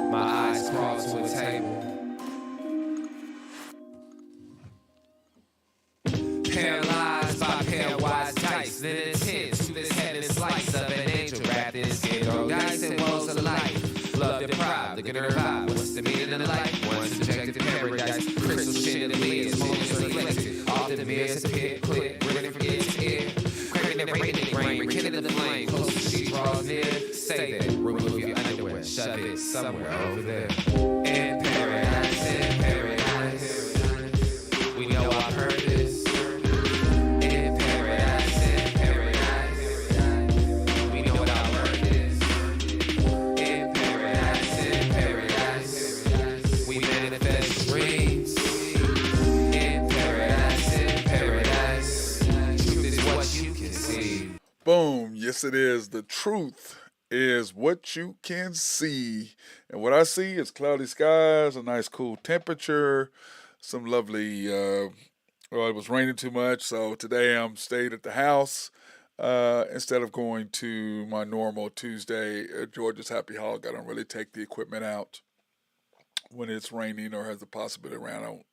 My eyes crawl to a table. Paralyzed by pairwise dice, then intense to this headed slice of an angel wrapped in skin. Throw dice and woes of life. Love deprived, looking at her vibe. What's the meaning of life? Once subjected to paradise, crystal chandeliers, moments reflected. Off the mirrors, pit, click, ready for its ear. Cracking the raining rain, rekindling the flame. Close as she draws near. Say that, remove your underwear, shove it somewhere over there. In paradise, in paradise. We know I've heard this. In paradise, in paradise. We know what our word is. In paradise, we manifest dreams. In paradise, truth is what you can see. Boom. Yes, it is. The truth is what you can see. And what I see is cloudy skies, a nice cool temperature, some lovely, well, it was raining too much. So today I'm stayed at the house instead of going to my normal Tuesday at Georgia's Happy Hog. I don't really take the equipment out when it's raining or has the possibility around. I don't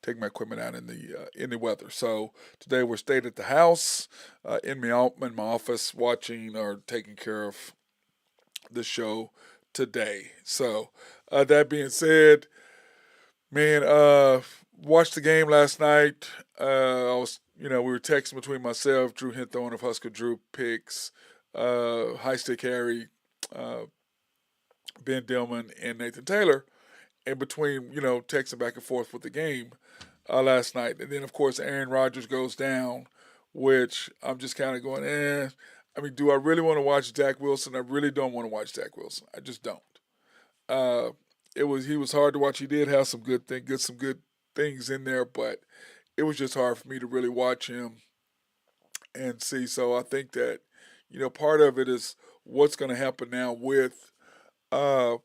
take my equipment out in the weather. So today we're stayed at the house in my office watching or taking care of the show today. So that being said, man, watched the game last night. We were texting between myself, Drew Hinthorn of Husker Drew picks, High Stick Harry, uh, Ben Dillman, and Nathan Taylor, in between, texting back and forth with the game last night. And then, of course, Aaron Rodgers goes down, which I'm just kind of going, eh. I mean, do I really want to watch Zach Wilson? I really don't want to watch Zach Wilson. I just don't. Uh, he was hard to watch. He did have some good things in there, but it was just hard for me to really watch him and see. So I think that part of it is what's going to happen now uh,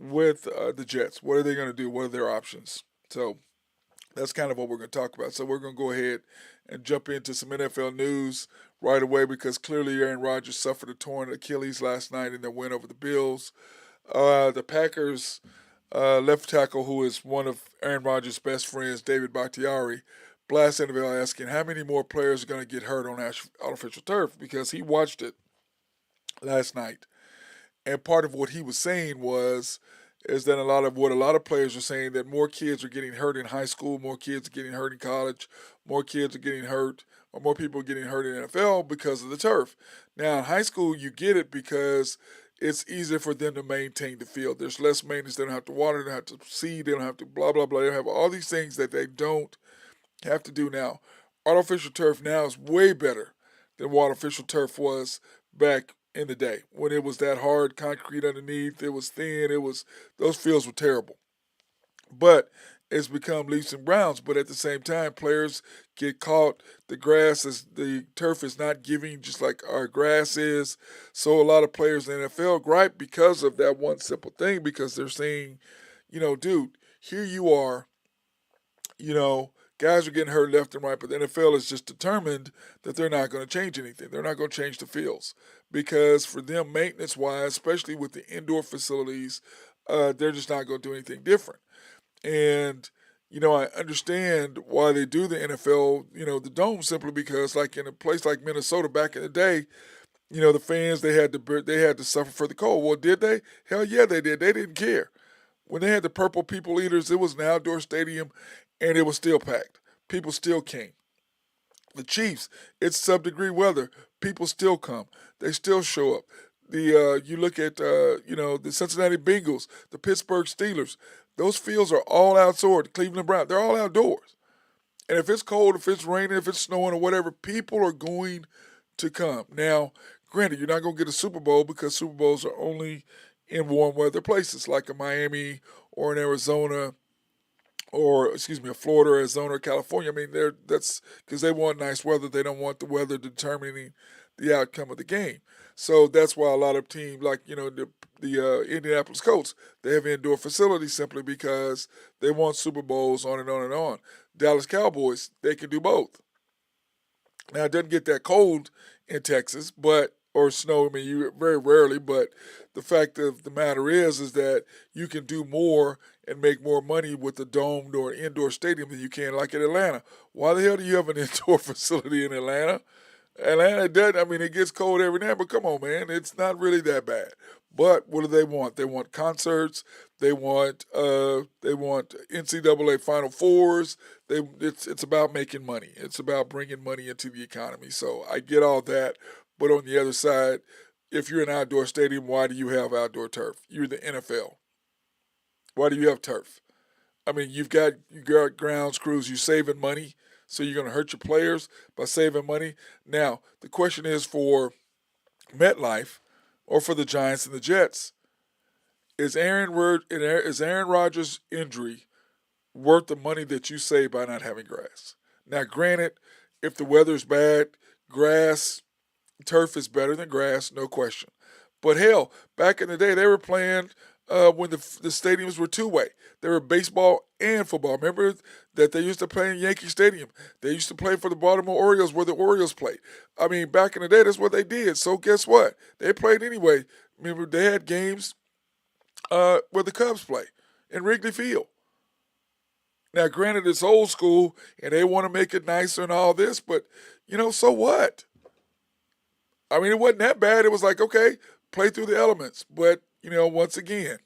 with the Jets. What are they going to do? What are their options? So that's kind of what we're going to talk about. So we're going to go ahead and jump into some NFL news right away because clearly Aaron Rodgers suffered a torn Achilles last night in their win over the Bills. The Packers left tackle, who is one of Aaron Rodgers' best friends, David Bakhtiari, blasted NFL asking how many more players are going to get hurt on artificial turf because he watched it last night. And part of what he was saying is that a lot of players are saying that more kids are getting hurt in high school, more kids are getting hurt in college, more kids are getting hurt, or more people are getting hurt in the NFL because of the turf. Now in high school you get it because it's easier for them to maintain the field. There's less maintenance. They don't have to water. They don't have to seed. They don't have to blah, blah, blah. They have all these things that they don't have to do now. Artificial turf now is way better than what artificial turf was back in the day when it was that hard concrete underneath. It was thin. Those fields were terrible. But it's become leaps and bounds. But at the same time, players get caught. The turf is not giving just like our grass is. So a lot of players in the NFL gripe because of that one simple thing because they're saying, dude, here you are, guys are getting hurt left and right, but the NFL is just determined that they're not going to change anything. They're not going to change the fields because for them, maintenance-wise, especially with the indoor facilities, they're just not going to do anything different. And I understand why they do the NFL, the dome simply because, like in a place like Minnesota back in the day, the fans they had to suffer for the cold. Well, did they? Hell yeah, they did. They didn't care. When they had the Purple People Eaters, it was an outdoor stadium, and it was still packed. People still came. The Chiefs, it's sub-degree weather. People still come. They still show up. You look at the Cincinnati Bengals, the Pittsburgh Steelers. Those fields are all outdoors. The Cleveland Browns, they're all outdoors. And if it's cold, if it's raining, if it's snowing or whatever, people are going to come. Now, granted, you're not going to get a Super Bowl because Super Bowls are only in warm weather places like in Miami or in Arizona or Florida, Arizona, or California. I mean, that's because they want nice weather. They don't want the weather determining the outcome of the game. So that's why a lot of teams, like the Indianapolis Colts, they have indoor facilities simply because they want Super Bowls on and on and on. Dallas Cowboys, they can do both. Now it doesn't get that cold in Texas, but or snow. I mean, you very rarely, but the fact of the matter is that you can do more and make more money with a domed or indoor stadium than you can like in Atlanta. Why the hell do you have an indoor facility in Atlanta? Atlanta doesn't. I mean, it gets cold every now, but come on, man, it's not really that bad. But what do they want? They want concerts. They want NCAA Final Fours. It's about making money. It's about bringing money into the economy. So I get all that, but on the other side, if you're an outdoor stadium, why do you have outdoor turf? You're the NFL. Why do you have turf? I mean, you got grounds crews. You saving money, so you're going to hurt your players by saving money. Now the question is for MetLife or for the Giants and the Jets: is Aaron Rodgers' injury worth the money that you save by not having grass? Now, granted, if the weather's bad, grass turf is better than grass, no question. But hell, back in the day, they were playing when the stadiums were two-way. They were baseball and football. Remember that they used to play in Yankee Stadium. They used to play for the Baltimore Orioles where the Orioles played. I mean, back in the day, that's what they did. So guess what? They played anyway. Remember, they had games where the Cubs play in Wrigley Field. Now, granted, it's old school and they want to make it nicer and all this, but, so what? I mean, it wasn't that bad. It was like, okay, play through the elements. But, once again,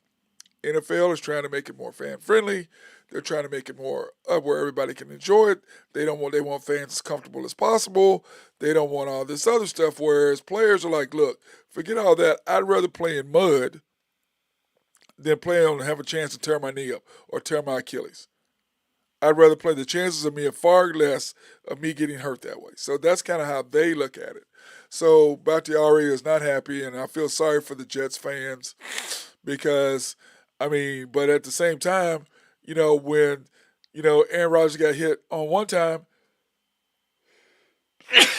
NFL is trying to make it more fan friendly. They're trying to make it more where everybody can enjoy it. They want fans as comfortable as possible. They don't want all this other stuff. Whereas players are like, look, forget all that. I'd rather play in mud than play on and have a chance to tear my knee up or tear my Achilles. I'd rather play. The chances of me are far less of me getting hurt that way. So that's kind of how they look at it. So Bakhtiari is not happy, and I feel sorry for the Jets fans because, I mean, but at the same time, when, Aaron Rodgers got hit on one time,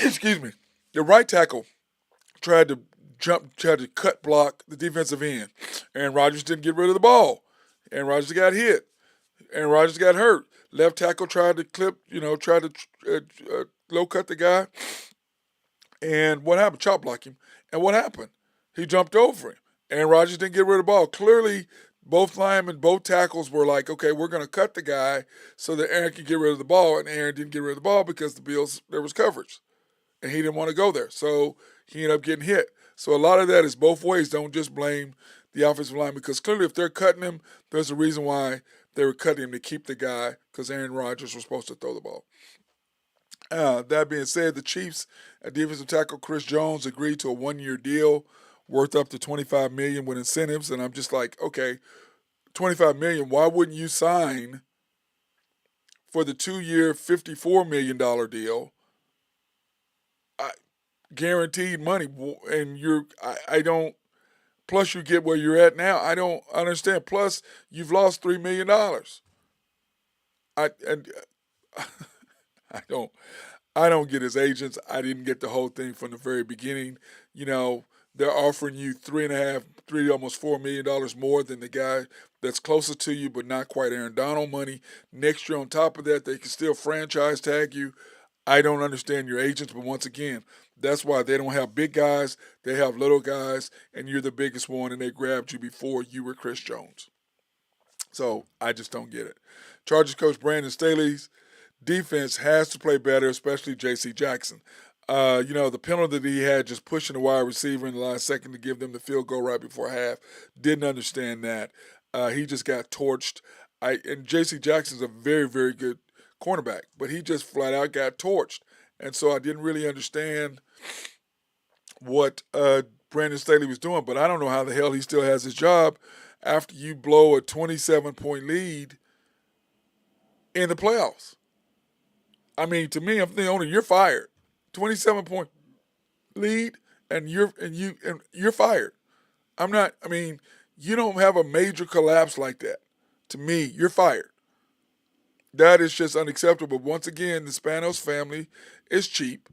excuse me, the right tackle tried to cut block the defensive end. Aaron Rodgers didn't get rid of the ball. Aaron Rodgers got hit. Aaron Rodgers got hurt. Left tackle tried to low cut the guy. And what happened? Chop block him. And what happened? He jumped over him. Aaron Rodgers didn't get rid of the ball. Clearly, both linemen, both tackles were like, okay, we're going to cut the guy so that Aaron can get rid of the ball. And Aaron didn't get rid of the ball because the Bills, there was coverage. And he didn't want to go there. So he ended up getting hit. So a lot of that is both ways. Don't just blame the offensive line because clearly if they're cutting him, there's a reason why they were cutting him to keep the guy because Aaron Rodgers was supposed to throw the ball. That being said, the Chiefs defensive tackle Chris Jones agreed to a one-year deal worth up to $25 million with incentives, and I'm just like, okay, $25 million. Why wouldn't you sign for the 2-year, $54 million deal? Guaranteed money, and I don't. Plus, you get where you're at now. I don't understand. Plus, you've lost $3 million. I and I don't. I don't get his agents. I didn't get the whole thing from the very beginning. They're offering you almost $4 million more than the guy that's closer to you, but not quite Aaron Donald money. Next year, on top of that, they can still franchise tag you. I don't understand your agents, but once again, that's why they don't have big guys. They have little guys, and you're the biggest one, and they grabbed you before you were Chris Jones. So I just don't get it. Chargers coach Brandon Staley's defense has to play better, especially J.C. Jackson. The penalty that he had just pushing the wide receiver in the last second to give them the field goal right before half, didn't understand that. He just got torched. And J.C. Jackson's a very, very good cornerback, but he just flat out got torched. And so I didn't really understand what Brandon Staley was doing, but I don't know how the hell he still has his job after you blow a 27-point lead in the playoffs. I mean, to me, I'm the owner, you're fired. 27-point lead, and you're fired. You don't have a major collapse like that. To me, you're fired. That is just unacceptable. Once again, the Spanos family is cheap.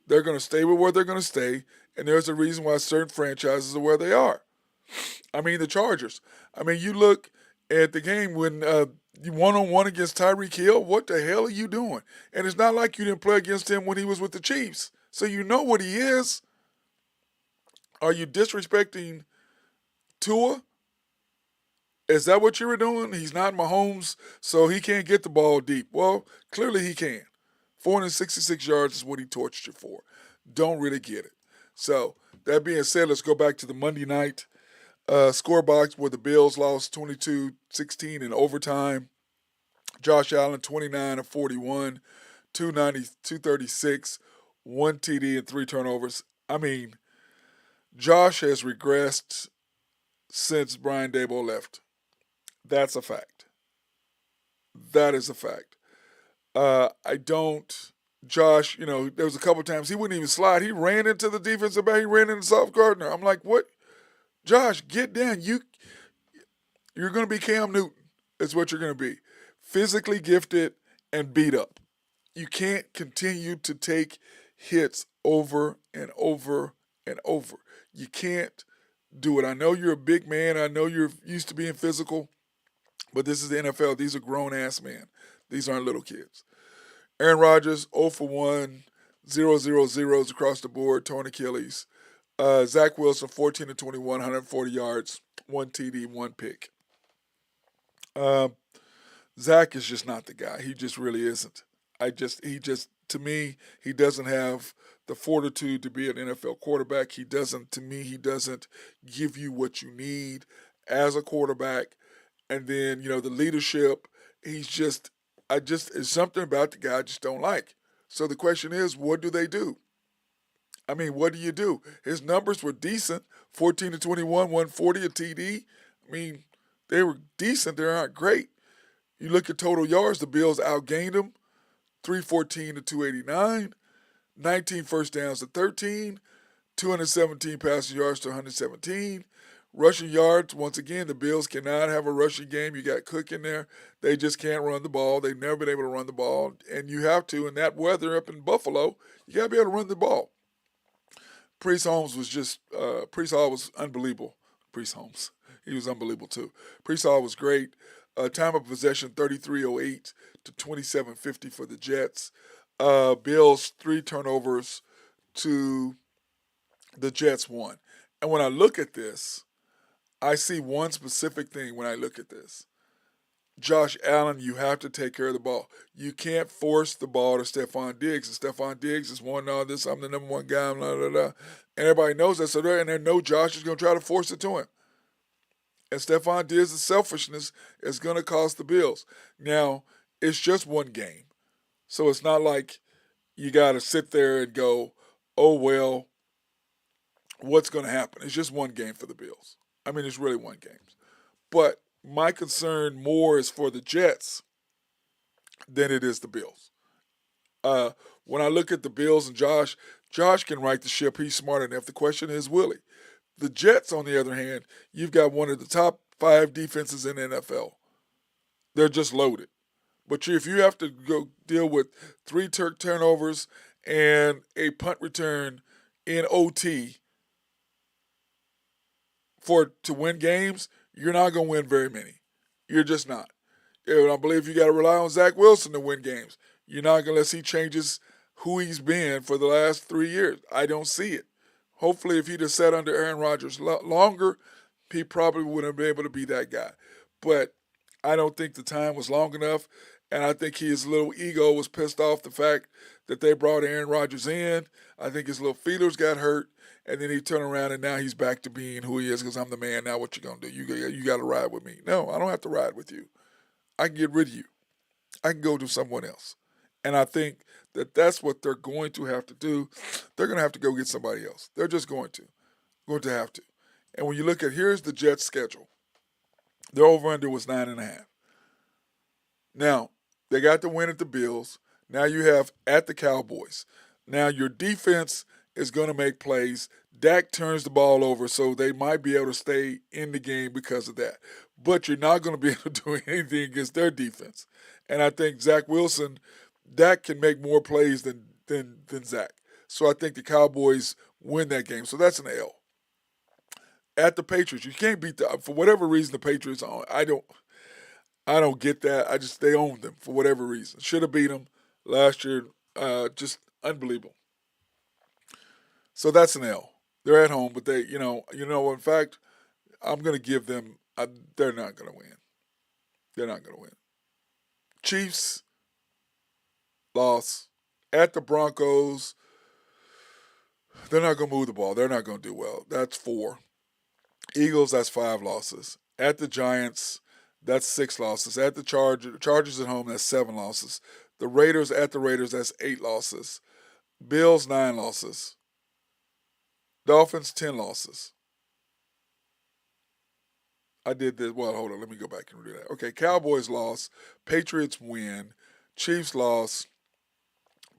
They're going to stay with where they're going to stay, and there's a reason why certain franchises are where they are. I mean, the Chargers. I mean, you look at the game when you one-on-one against Tyreek Hill, what the hell are you doing? And it's not like you didn't play against him when he was with the Chiefs, so you know what he is. Are you disrespecting Tua? Is that what you were doing? He's not Mahomes, so he can't get the ball deep. Well, clearly he can. 466 yards is what he torched you for. Don't really get it. So, that being said, let's go back to the Monday night score box where the Bills lost 22-16 in overtime. Josh Allen, 29 of 41, 236, one TD, and three turnovers. I mean, Josh has regressed since Brian Daboll left. That's a fact. That is a fact. I don't. Josh, there was a couple times he wouldn't even slide. He ran into the defensive back. He ran into South Gardner. I'm like, what? Josh, get down. You're going to be Cam Newton. Is what you're going to be. Physically gifted and beat up. You can't continue to take hits over and over and over. You can't do it. I know you're a big man. I know you're used to being physical, but this is the NFL. These are grown ass men. These aren't little kids. Aaron Rodgers, 0 for 1, 0 zeros across the board, torn Achilles. Zach Wilson, 14 to 21, 140 yards, one TD, one pick. Zach is just not the guy. He just really isn't. To me, he doesn't have the fortitude to be an NFL quarterback. To me, he doesn't give you what you need as a quarterback. And then, the leadership, it's something about the guy I just don't like. So the question is, what do they do? I mean, what do you do? His numbers were decent, 14 to 21, 140 a TD. I mean, they were decent. They aren't great. You look at total yards, the Bills outgained them, 314 to 289, 19 first downs to 13, 217 passing yards to 117. Rushing yards, once again, the Bills cannot have a rushing game. You got Cook in there. They just can't run the ball. They've never been able to run the ball. And you have to, in that weather up in Buffalo, you got to be able to run the ball. Priest Holmes Priest Hall was unbelievable. Priest Holmes, he was unbelievable too. Priest Hall was great. Time of possession, 33:08 to 27:50 for the Jets. Bills, 3 turnovers to the Jets, 1. And when I look at this, I see one specific thing when I look at this. Josh Allen, you have to take care of the ball. You can't force the ball to Stephon Diggs. And Stephon Diggs is one, no, this, I'm the number one guy, blah, blah, blah. And everybody knows that. So they know Josh is going to try to force it to him. And Stephon Diggs' selfishness is going to cost the Bills. Now, it's just one game. So it's not like you got to sit there and go, oh, well, what's going to happen? It's just one game for the Bills. I mean, it's really one game. But my concern more is for the Jets than it is the Bills. When I look at the Bills and Josh can right the ship. He's smart enough. The question is, will he? The Jets, on the other hand, you've got one of the top 5 defenses in the NFL. They're just loaded. But if you have to go deal with 3 turnovers and a punt return in OT to win games, you're not going to win very many. You're just not. And I believe you got to rely on Zach Wilson to win games. You're not going to unless he changes who he's been for the last 3 years. I don't see it. Hopefully, if he'd have sat under Aaron Rodgers longer, he probably wouldn't have been able to be that guy. But I don't think the time was long enough, and I think his little ego was pissed off the fact that they brought Aaron Rodgers in. I think his little feelers got hurt, and then he turned around, and now he's back to being who he is because I'm the man. Now what you going to do? You got to ride with me. No, I don't have to ride with you. I can get rid of you. I can go to someone else. And I think that's what they're going to have to do. They're going to have to go get somebody else. They're just going to have to. And when you look at, here's the Jets' schedule. Their over-under was 9.5. Now, they got the win at the Bills. Now you have at the Cowboys. Now your defense is going to make plays. Dak turns the ball over, so they might be able to stay in the game because of that. But you're not going to be able to do anything against their defense. And I think Zach Wilson, Dak can make more plays than Zach. So I think the Cowboys win that game. So that's an L. At the Patriots, you can't beat for whatever reason the Patriots on. I don't get that. They owned them for whatever reason. Should have beat them last year. Just unbelievable. So that's an L. They're at home, but in fact, I'm going to give them. They're not going to win. They're not going to win. Chiefs loss at the Broncos. They're not going to move the ball. They're not going to do well. That's 4. Eagles, that's 5 losses. At the Giants, that's 6 losses. At the Chargers at home, that's 7 losses. The Raiders at the Raiders, that's 8 losses. Bills, 9 losses. Dolphins, 10 losses. I did this. Well, hold on. Let me go back and do that. Okay, Cowboys loss. Patriots win. Chiefs loss.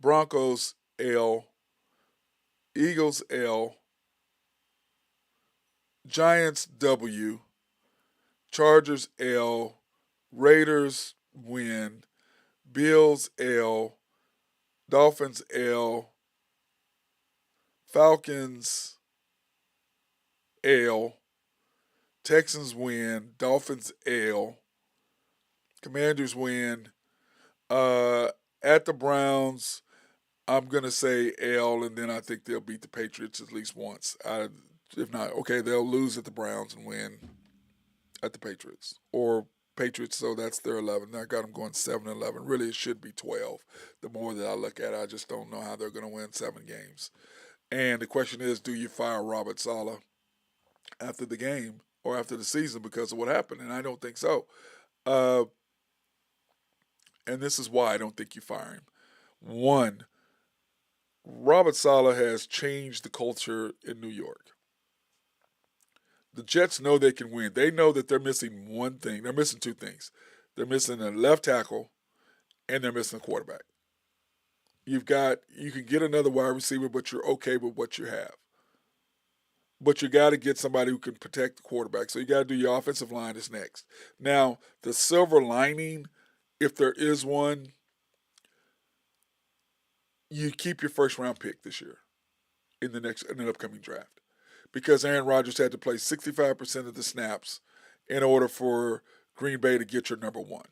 Broncos L. Eagles L. Giants W. Chargers L. Raiders win. Bills L. Dolphins L. Falcons L. Texans win. Dolphins L. Commanders win. At the Browns, I'm going to say L, and then I think they'll beat the Patriots at least once. If not, okay, they'll lose at the Browns and win at the Patriots. Or Patriots, so that's their 11. I got them going 7-11. Really, it should be 12. The more that I look at it, I just don't know how they're going to win 7 games. And the question is, do you fire Robert Saleh after the game or after the season because of what happened? And I don't think so. And this is why I don't think you fire him. One, Robert Saleh has changed the culture in New York. The Jets know they can win. They know that they're missing one thing. They're missing 2 things. They're missing a left tackle, and they're missing a quarterback. You can get another wide receiver, but you're okay with what you have. But you got to get somebody who can protect the quarterback. So you got to do your offensive line is next. Now, the silver lining, if there is one, you keep your first round pick this year in the upcoming draft, because Aaron Rodgers had to play 65% of the snaps in order for Green Bay to get your number 1.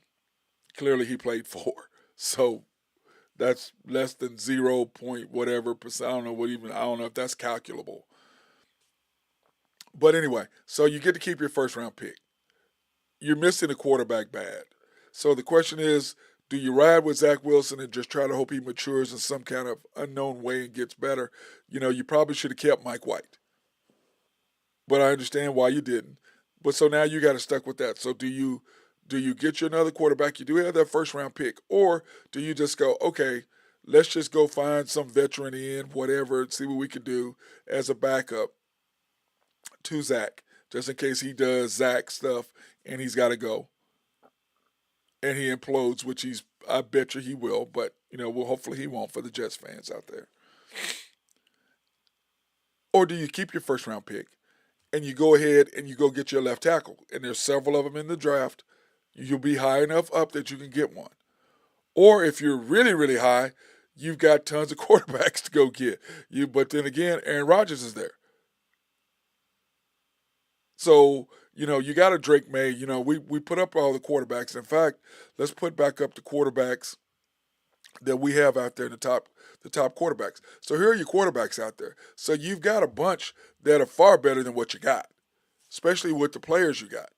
Clearly, he played 4, so that's less than 0 point whatever percent. I don't know if that's calculable. But anyway, so you get to keep your first round pick. You're missing a quarterback bad. So the question is, do you ride with Zach Wilson and just try to hope he matures in some kind of unknown way and gets better? You probably should have kept Mike White. But I understand why you didn't. But so now you got to stuck with that. So do you get you another quarterback? You do have that first round pick. Or do you just go, okay, let's just go find some veteran in, whatever, and see what we can do as a backup to Zach, just in case he does Zach stuff and he's got to go. And he implodes, which I bet you he will, but well, hopefully he won't for the Jets fans out there. Or do you keep your first round pick and you go ahead and you go get your left tackle? And there's several of them in the draft. You'll be high enough up that you can get one. Or if you're really, really high, you've got tons of quarterbacks to go get. But then again, Aaron Rodgers is there. So, you got a Drake May. We put up all the quarterbacks. In fact, let's put back up the quarterbacks that we have out there in the top quarterbacks. So here are your quarterbacks out there. So you've got a bunch that are far better than what you got, especially with the players you got.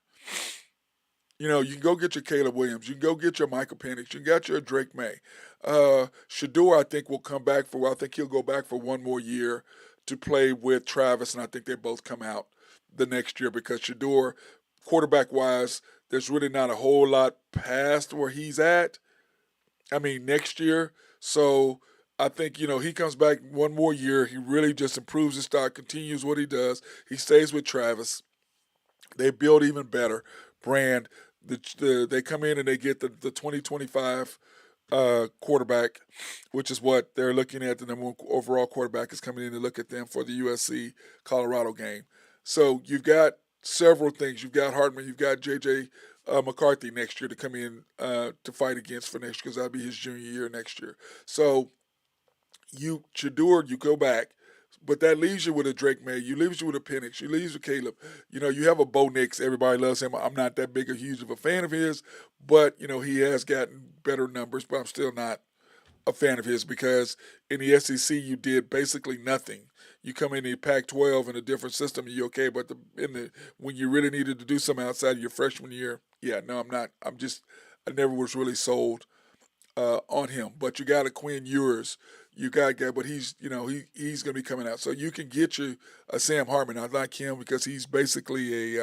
You can go get your Caleb Williams. You can go get your Michael Penix. You got your Drake May. Shador, I think, will come back I think he'll go back for one more year to play with Travis, and I think they both come out the next year because Shador, quarterback-wise, there's really not a whole lot past where he's at. I mean, next year. So I think, he comes back one more year. He really just improves his stock, continues what he does. He stays with Travis. They build even better brand. They come in and they get the 2025 quarterback, which is what they're looking at. The number 1 overall quarterback is coming in to look at them for the USC Colorado game. So you've got several things. You've got Hartman. You've got J.J. McCarthy next year to come in to fight against for next year because that'll be his junior year next year. So Shador, you go back. But that leaves you with a Drake May. You leaves you with a Penix. You leaves with Caleb. You have a Bo Nix. Everybody loves him. I'm not that huge of a fan of his. But, he has gotten better numbers. But I'm still not a fan of his because in the SEC you did basically nothing. You come in the Pac-12 in a different system, you're okay. But when you really needed to do something outside of your freshman year, yeah, no, I'm not. I never was really sold on him. But you got a Quinn Ewers, you got guy, but he's going to be coming out. So you can get you a Sam Hartman. I like him because he's basically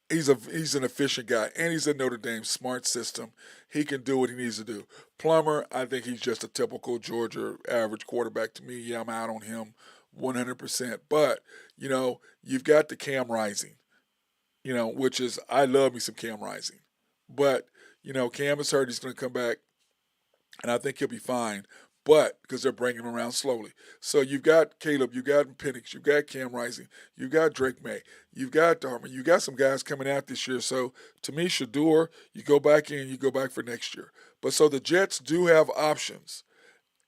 he's an efficient guy, and he's a Notre Dame smart system. He can do what he needs to do. Plummer, I think he's just a typical Georgia average quarterback to me. Yeah, I'm out on him 100%. But you've got the Cam Rising, which is I love me some Cam Rising, but Cam is hurt. He's going to come back, and I think he'll be fine. But because they're bringing him around slowly, so you've got Caleb, you've got Penix, you've got Cam Rising, you've got Drake May, you've got Darman, you got some guys coming out this year. So to me, Shador, you go back in, you go back for next year. But so the Jets do have options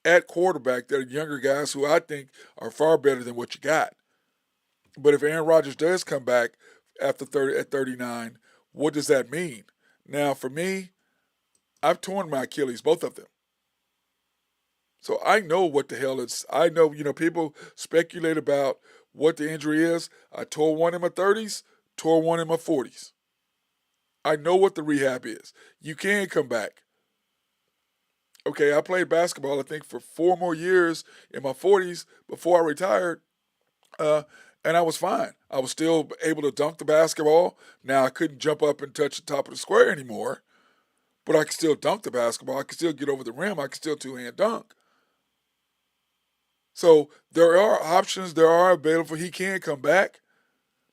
at quarterback that are younger guys who I think are far better than what you got. But if Aaron Rodgers does come back after 30 at 39, what does that mean? Now for me, I've torn my Achilles, both of them. So I know what the hell it's. I know, people speculate about what the injury is. I tore one in my 30s, tore one in my 40s. I know what the rehab is. You can come back. Okay, I played basketball, I think, for 4 more years in my 40s before I retired, uh, and I was fine. I was still able to dunk the basketball. Now, I couldn't jump up and touch the top of the square anymore, but I could still dunk the basketball. I could still get over the rim. I could still two-hand dunk. So there are options. There are available. He can come back.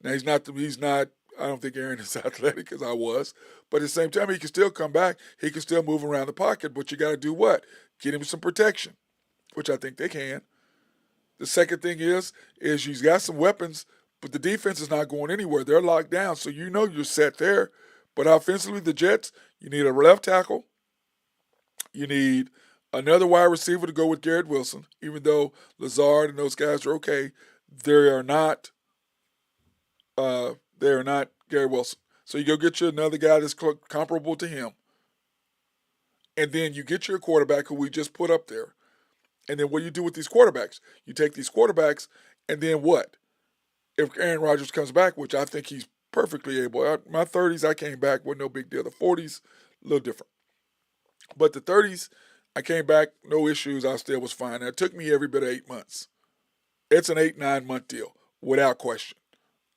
Now he's not. He's not. I don't think Aaron is athletic as I was, but at the same time, he can still come back. He can still move around the pocket. But you got to do what? Get him some protection, which I think they can. The second thing is you've got some weapons, but the defense is not going anywhere. They're locked down, so you're set there. But offensively, the Jets, you need a left tackle. You need another wide receiver to go with Garrett Wilson, even though Lazard and those guys are okay. They are not. They are not Garrett Wilson. So you go get you another guy that's comparable to him, and then you get your quarterback who we just put up there. And then what do you do with these quarterbacks? You take these quarterbacks, and then what? If Aaron Rodgers comes back, which I think he's perfectly able. My 30s, I came back with no big deal. The 40s, a little different. But the 30s, I came back, no issues. I still was fine. And it took me every bit of 8 months. It's an 8, 9 month deal, without question.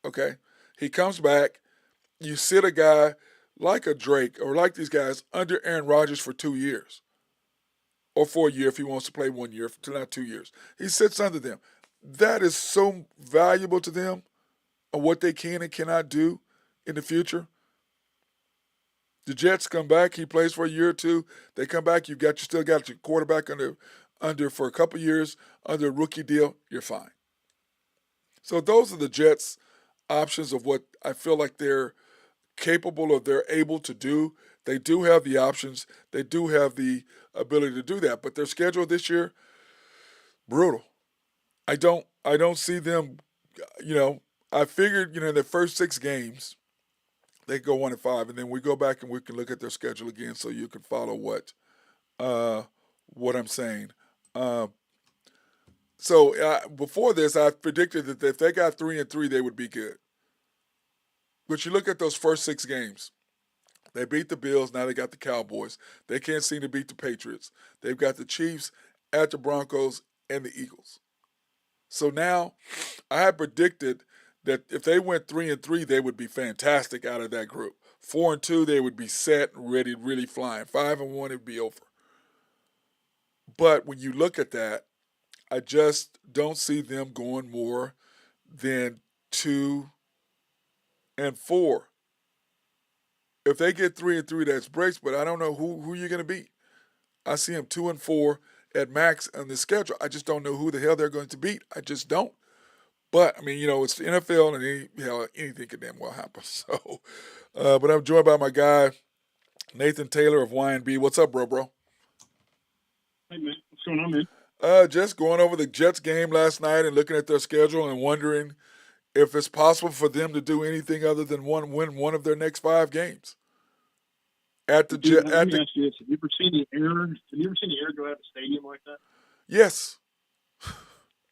Okay? He comes back. You sit a guy like a Drake or like these guys under Aaron Rodgers for 2 years. Or for a year if he wants to play 1 year, not 2 years. He sits under them. That is so valuable to them on what they can and cannot do in the future. The Jets come back. He plays for a year or two. They come back. You still got your quarterback under for a couple years under a rookie deal. You're fine. So those are the Jets' options of what I feel like they're capable of. They're able to do. They do have the options. They do have the ability to do that. But their schedule this year, brutal. I don't see them. I figured in their first 6 games they go 1-5, and then we go back and we can look at their schedule again, so you can follow uh, what I'm saying. Uh, so before this, I predicted that if they got 3-3, they would be good. But you look at those first 6 games. They beat the Bills. Now they got the Cowboys. They can't seem to beat the Patriots. They've got the Chiefs, at the Broncos, and the Eagles. So now I had predicted that if they went 3-3, they would be fantastic out of that group. 4-2, they would be set and ready, really flying. 5-1, it'd be over. But when you look at that, I just don't see them going more than 2-4. If they get 3-3, that's breaks. But I don't know who you're going to beat. I see them 2-4 at max on the schedule. I just don't know who the hell they're going to beat. I just don't. But I mean, it's the NFL, and anything can damn well happen. So, but I'm joined by my guy Nathan Taylor of YNB. What's up, bro? Hey man, what's going on, man? Just going over the Jets game last night and looking at their schedule and wondering if it's possible for them to do anything other than win one of their next 5 games. At the Dude, Jet, let at me the ask you this: Have you ever seen the air? Have you ever seen the air go out of the stadium like that? yes,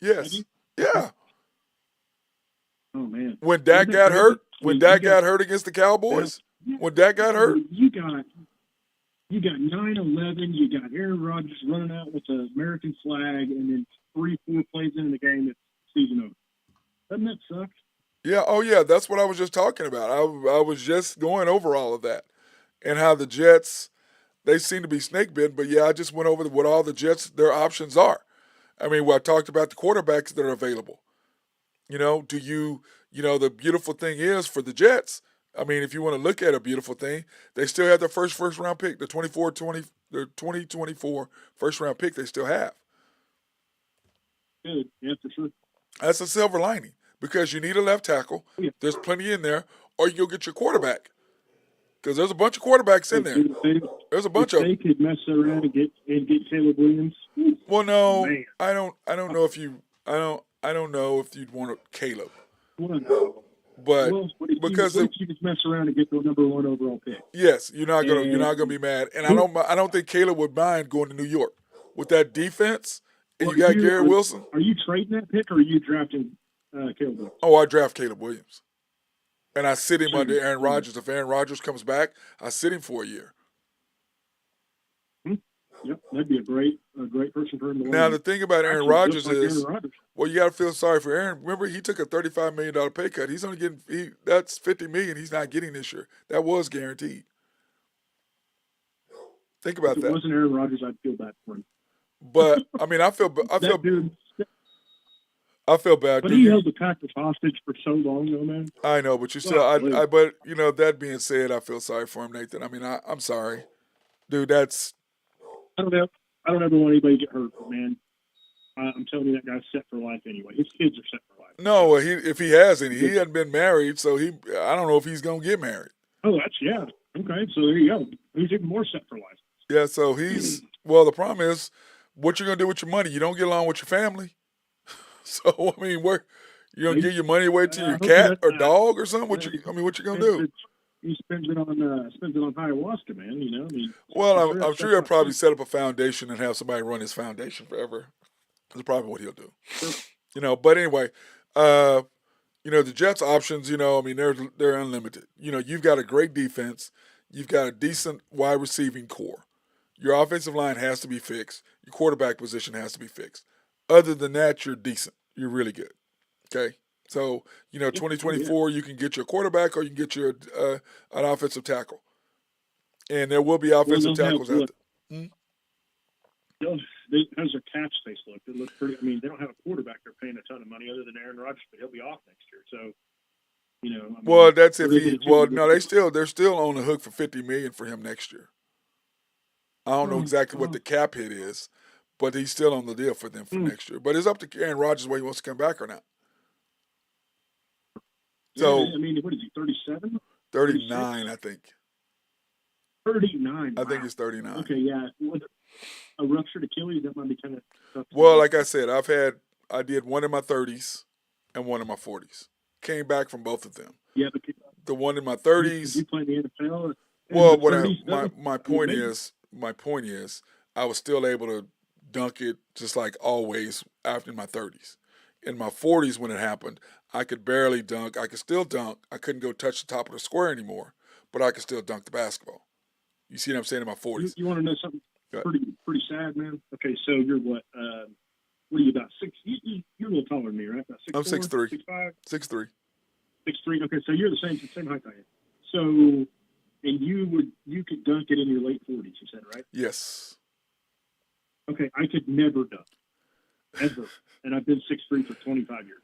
Yes. Yeah. Oh man. When Dak Isn't that got crazy? hurt, I when mean, you Dak got got hurt against the Cowboys, yeah, when Dak got I hurt, mean, you got 9-11. You got Aaron Rodgers running out with the American flag, and then 3-4 plays into the game, it's season over. Doesn't that suck? yeah, oh yeah, that's what I was just talking about. I was just going over all of that and how the Jets they seem to be snake bitten, but yeah, I just went over what all the Jets their options are. I mean, I talked about the quarterbacks that are available. The beautiful thing is for the Jets, I mean, if you want to look at a beautiful thing, they still have their first round pick, the 2024 first round pick they still have. Good. Yeah, for sure. That's a silver lining because you need a left tackle. Oh, yeah. There's plenty in there, or you'll get your quarterback because there's a bunch of quarterbacks in Oh, there. dude, There's a if bunch of they them. could mess around and get Caleb Williams, Well, no, man. I don't know if you I don't know if you'd want Caleb, Well, but well, because what if you just mess around and get the number 1 overall pick? yes, you're not gonna And be mad, and who, I don't think Caleb would mind going to New York with that defense, and are you got you Garrett Wilson. are you trading that pick or are you drafting Caleb Williams? Oh, I draft Caleb Williams, and I sit him under Same. Aaron Rodgers. If Aaron Rodgers comes back, I sit him for a year. Hmm? Yep, that'd be a great person for him to Now learn. the thing about Aaron Actually, just Rodgers like Aaron is, Rodgers. well, you got to feel sorry for Aaron. Remember, he took a $35 million pay cut. He's only getting that's $50 million. He's not getting this year. That was guaranteed. Think If about it that. wasn't Aaron Rodgers, I'd feel bad for him. But I mean, That dude, I feel bad, but dude. he held the Packers hostage for so long, though, man. I know, but you still, Golly. but that being said, I feel sorry for him, Nathan. I mean, I'm sorry, dude. That's I don't ever want anybody to get hurt, but man, I'm telling you, that guy's set for life anyway. His kids are set for life. no. If he has any, he hadn't been married, so I don't know if he's gonna get married. Oh, yeah. Okay, so there you go. He's even more set for life. Yeah, so well. The problem is, what you gonna do with your money? You don't get along with your family, so I mean, where you gonna give your money away to your cat or dog or something? What you gonna do? He spends it on ayahuasca, man. I mean, Well, I'm sure he'll probably set up a foundation and have somebody run his foundation forever. That's probably what he'll do. Sure. But anyway, the Jets' options, I mean, they're unlimited. You've got a great defense. You've got a decent wide receiving core. Your offensive line has to be fixed. Your quarterback position has to be fixed. Other than that, you're decent. You're really good. Okay? So, 2024, you can get your quarterback or you can get your an offensive tackle. And there will be offensive tackles out there. How's their cap space look? It looks pretty. I mean, they don't have a quarterback they're paying a ton of money other than Aaron Rodgers, but he'll be off next year. So, well, that's if he. Well, no, they're still on the hook for $50 million for him next year. I don't know exactly what the cap hit is, but he's still on the deal for them for next year. But it's up to Aaron Rodgers whether he wants to come back or not. So, I mean, what is he? 37? 39, I think. 39. I think it's 39. Okay, yeah. A ruptured Achilles, that might be kind of tough. Well, like I said, I did one in my 30s and one in my 40s. Came back from both of them. Yeah, but the one in my 30s. Did you play in the NFL? Well, my point is, I was still able to dunk it just like always after my 30s. In my 40s, when it happened, I could barely dunk. I could still dunk. I couldn't go touch the top of the square anymore, but I could still dunk the basketball. You see what I'm saying? In my 40s. You want to know something pretty sad, man? Okay, so you're what? What are you, about 6? You're a little taller than me, right? About 6'4"? I'm 6'3". 6'5"? 6'3". 6'3". Okay, so you're the same height I am. So, and you could dunk it in your late 40s, you said, right? Yes. Okay, I could never dunk, ever, and I've been 6'3" for 25 years.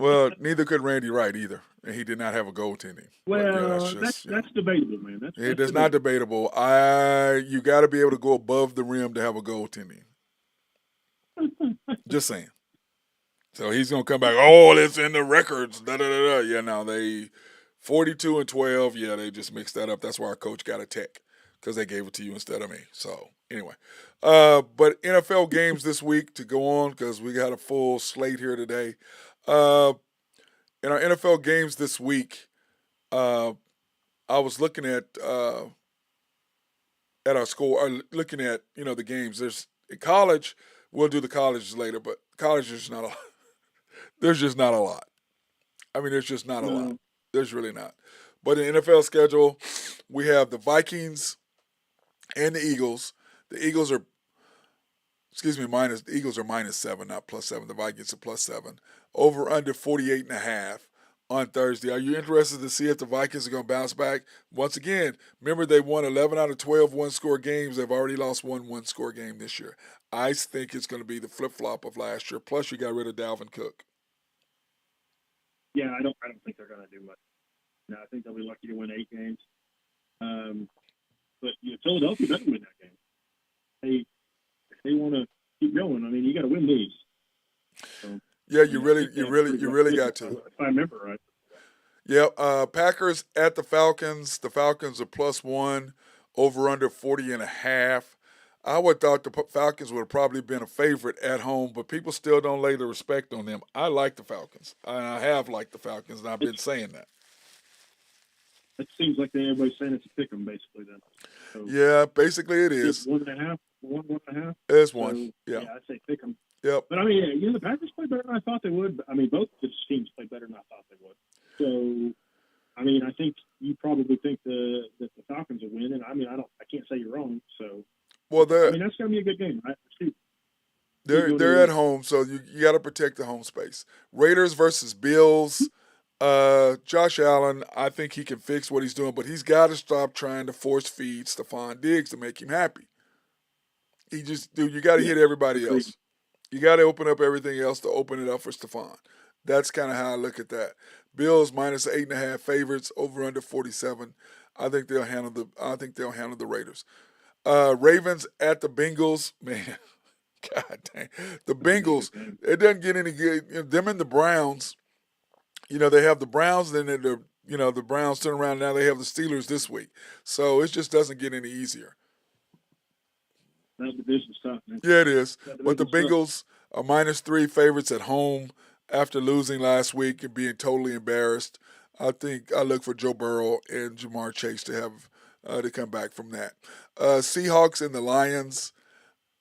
Well, neither could Randy Wright either, and he did not have a goaltending. Well, that's debatable, man. That's not debatable. You got to be able to go above the rim to have a goaltending. Just saying. So he's gonna come back. Oh, it's in the records. Da da da da. Yeah, no, they 42-12. Yeah, they just mixed that up. That's why our coach got a tech because they gave it to you instead of me. So anyway, but NFL games this week to go on because we got a full slate here today. In our NFL games this week, I was looking at our score, looking at the games. There's in college. We'll do the colleges later, but college is not a. There's just not a lot. I mean, there's just not a lot. No, There's really not. But in the NFL schedule, we have the Vikings and the Eagles. The Eagles are, excuse me, the Eagles are -7, not +7. The Vikings are +7. Over under 48.5 on Thursday. Are you interested to see if the Vikings are going to bounce back? Once again, remember they won 11 out of 12 one-score games. They've already lost one-score game this year. I think it's going to be the flip-flop of last year. Plus, you got rid of Dalvin Cook. yeah, I don't think they're going to do much. No, I think they'll be lucky to win 8 games. But Philadelphia better win that game. If they want to keep going, I mean, you got to win these. So, Yeah, you really got to. If I remember right. Yep. Packers at the Falcons. The Falcons are +1, over under 40.5. I would thought the Falcons would have probably been a favorite at home, but people still don't lay the respect on them. I like the Falcons. I have liked the Falcons, and I've been saying that. It seems like everybody's saying it's a pick 'em basically then. So, Yeah, basically it is. 1.5, 1.5. It's So, one. Yeah. I'd say pick 'em. Yep. But I mean, the Packers played better than I thought they would. I mean, both the teams played better than I thought they would. So, I mean, I think you probably think that the Falcons will win, and I mean, I can't say you're wrong. So, Well, I mean, that's going to be a good game, right? they're at home, so you got to protect the home space. Raiders versus Bills. Josh Allen, I think he can fix what he's doing, but he's got to stop trying to force feed Stephon Diggs to make him happy. You got to hit everybody else. You got to open up everything else to open it up for Stephon. That's kind of how I look at that. Bills -8.5 favorites, over under 47. I think they'll handle the Raiders. Ravens at the Bengals, man. God dang, the Bengals. It doesn't get any good. Them and the Browns. They have the Browns, then the Browns turn around. Now they have the Steelers this week, so it just doesn't get any easier. That division's tough, man. Yeah, it is. But the division's Bengals are -3 favorites at home after losing last week and being totally embarrassed. I think I look for Joe Burrow and Jamar Chase to have to come back from that. Seahawks and the Lions.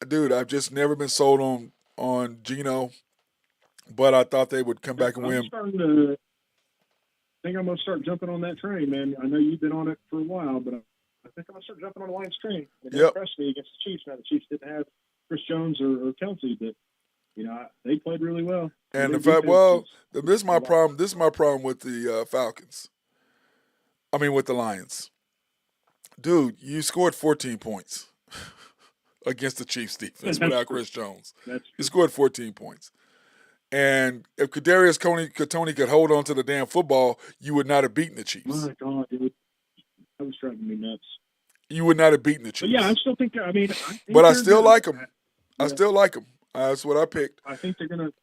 Dude, I've just never been sold on Geno, but I thought they would come back and win. I think I'm going to start jumping on that train, man. I know you've been on it for a while, but I think I'm going to start jumping on the Lions train. It impressed me against the Chiefs. Now, the Chiefs didn't have Chris Jones or Kelsey, but, they played really well. And in fact, this is my problem. This is my problem with the Falcons. I mean, with the Lions. Dude, you scored 14 points against the Chiefs defense without Chris Jones. You scored 14 points. And if Kadarius Toney could hold on to the damn football, you would not have beaten the Chiefs. My God, dude. That was driving me nuts. You would not have beaten the Chiefs. But yeah, I still think, but I still like them. I still like them. That's what I picked. I think they're going to,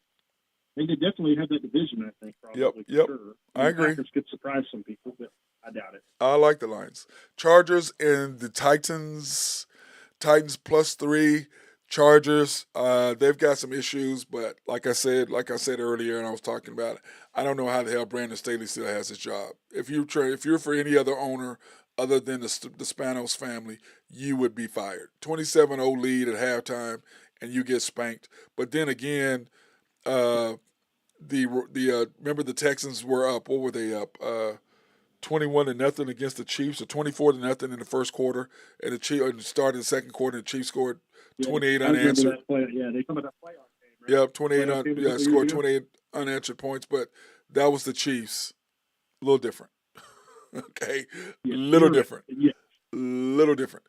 they definitely have that division, I think, probably. Yep. Sure. I agree. Packers could surprise some people, but I doubt it. I like the Lions. Chargers and the Titans. Titans +3. Chargers, they've got some issues, but like I said earlier, and I was talking about it, I don't know how the hell Brandon Staley still has his job. If you're for any other owner other than the Spanos family, you would be fired. 27-0 lead at halftime, and you get spanked. But then again, remember the Texans were up. What were they up? 21-0 against the Chiefs, or 24-0 in the first quarter, and the Chiefs started the second quarter. And the Chiefs scored 28 unanswered. They come at that playoff game, right? Yep, 28 scored 28 unanswered points, but that was the Chiefs. A little different. Okay, little different. Yeah. Little different.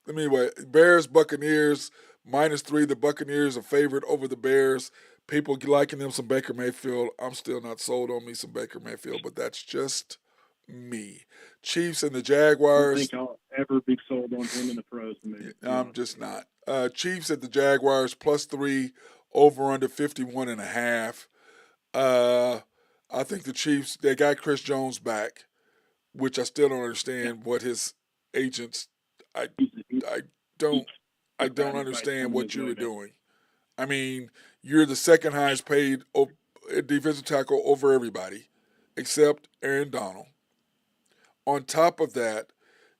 Anyway, Bears, Buccaneers, -3. The Buccaneers are favored over the Bears. People liking them some Baker Mayfield. I'm still not sold on me some Baker Mayfield, but that's just me. Chiefs and the Jaguars. I don't think I'll ever be sold on him in the pros. I'm just not. Chiefs at the Jaguars +3, over under 51.5. I think the Chiefs, they got Chris Jones back, which I still don't understand what his agents. I don't understand what you were doing. I mean, you're the second highest paid defensive tackle over everybody, except Aaron Donald. On top of that,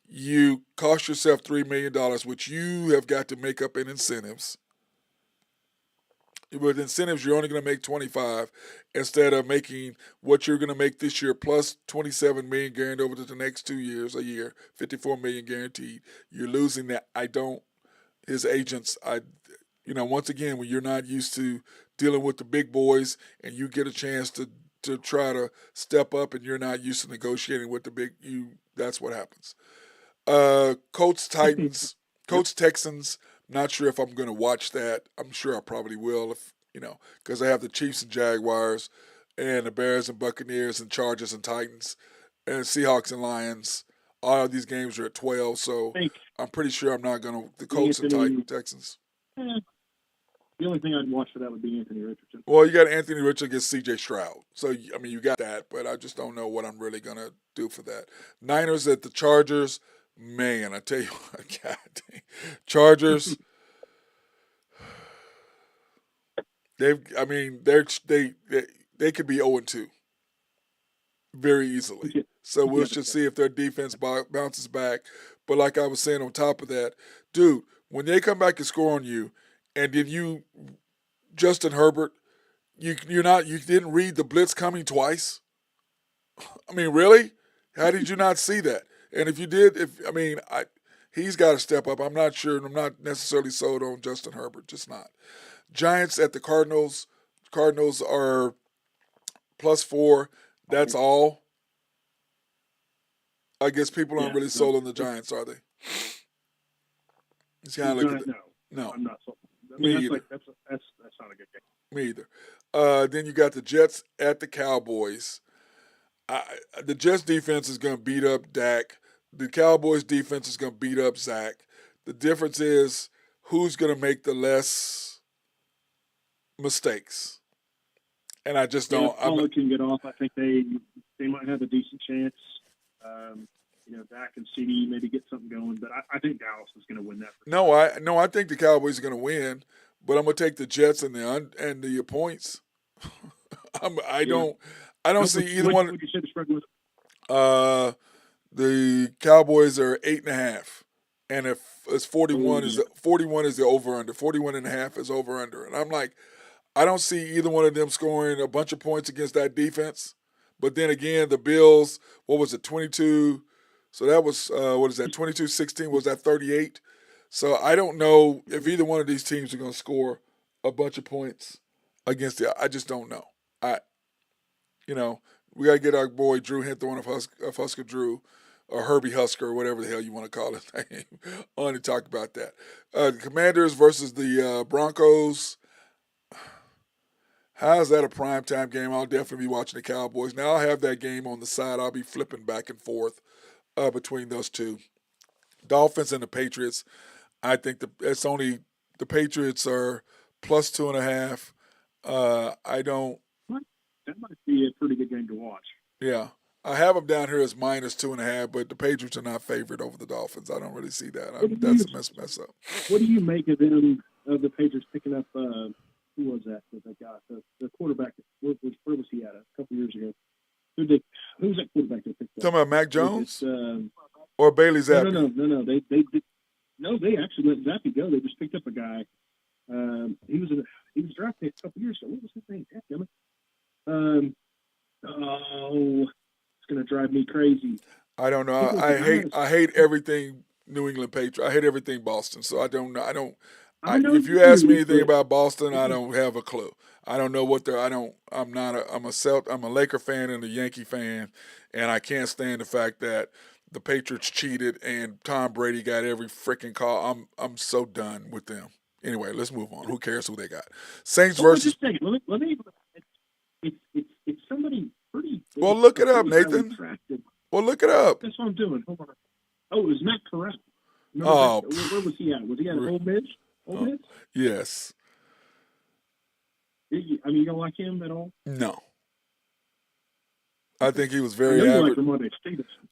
you cost yourself $3 million, which you have got to make up in incentives. With incentives, you're only going to make 25 instead of making what you're going to make this year plus 27 million guaranteed over the next 2 years, a year, 54 million guaranteed. You're losing that. His agents, once again, when you're not used to dealing with the big boys and you get a chance to try to step up and you're not used to negotiating with that's what happens. Colts Titans, Yep. Colts Texans. Not sure if I'm going to watch that. I'm sure I probably will because I have the Chiefs and Jaguars, and the Bears and Buccaneers and Chargers and Titans, and Seahawks and Lions. All of these games are at 12, so I'm pretty sure I'm not going to the Colts and Texans. The only thing I'd watch for that would be Anthony Richardson. Well, you got Anthony Richardson against C.J. Stroud. So, you got that, but I just don't know what I'm really going to do for that. Niners at the Chargers. Man, I tell you what, God dang. Chargers, they could be 0-2 very easily. So we'll just see if their defense bounces back. But like I was saying on top of that, dude, when they come back and score on you, and then Justin Herbert, you didn't read the blitz coming twice? I mean, really? How did you not see that? And if you did, he's got to step up. I'm not sure. I'm not necessarily sold on Justin Herbert, just not. Giants at the Cardinals. Cardinals are +4. That's all. I guess people aren't really sold on the Giants, are they? It's kind of like no, I'm not sold. Me either. That's not a good game. Me either. Then you got the Jets at the Cowboys. The Jets defense is going to beat up Dak. The Cowboys defense is going to beat up Zach. The difference is who's going to make the less mistakes. And I just don't. If Pollard can get off, I think they might have a decent chance. Dak and CD maybe get something going, but I think Dallas is going to win that. No, I think the Cowboys are going to win, but I'm going to take the Jets and the points. I don't see either one. What did you say the spread was? The Cowboys are 8.5, and if it's 41 is the over under. 41.5 is over under, and I'm like, I don't see either one of them scoring a bunch of points against that defense. But then again, the Bills, what was it, 22? So that was 22-16 was that 38? So I don't know if either one of these teams are going to score a bunch of points against I just don't know. We got to get our boy Drew Hinthorn of Husker Drew, or Herbie Husker, or whatever the hell you want to call his name, on to talk about that. The Commanders versus the Broncos. How's that a primetime game? I'll definitely be watching the Cowboys. Now I'll have that game on the side. I'll be flipping back and forth between those two. Dolphins and the Patriots. I think the Patriots are +2.5. That might be a pretty good game to watch. Yeah. I have them down here as -2.5, but the Patriots are not favored over the Dolphins. I don't really see that. That's a mess up. What do you make of them, of the Patriots picking up, who was that they got? The quarterback, where was he at a couple years ago? Who's that quarterback they picked up? Talking about Mac Jones? Or Bailey Zappi? No. They actually let Zappi go. They just picked up a guy. He was drafted a couple years ago. What was his name? Damn it. It's gonna drive me crazy. I don't know. I hate everything New England Patriots. I hate everything Boston. So I don't know. If you ask me anything about Boston, I don't have a clue. I don't know what they're. I'm a Laker fan and a Yankee fan, and I can't stand the fact that the Patriots cheated and Tom Brady got every freaking call. I'm so done with them. Anyway, let's move on. Who cares who they got? Saints versus. Just a second. Let me. It's somebody pretty. Well, look it up, Nathan. Well, look it up. That's what I'm doing. Hold on. Oh, it was Matt Corral. No, where was he at? Was he at Ole Miss? Ole Miss? Yes. You don't like him at all? No. I think he was very average.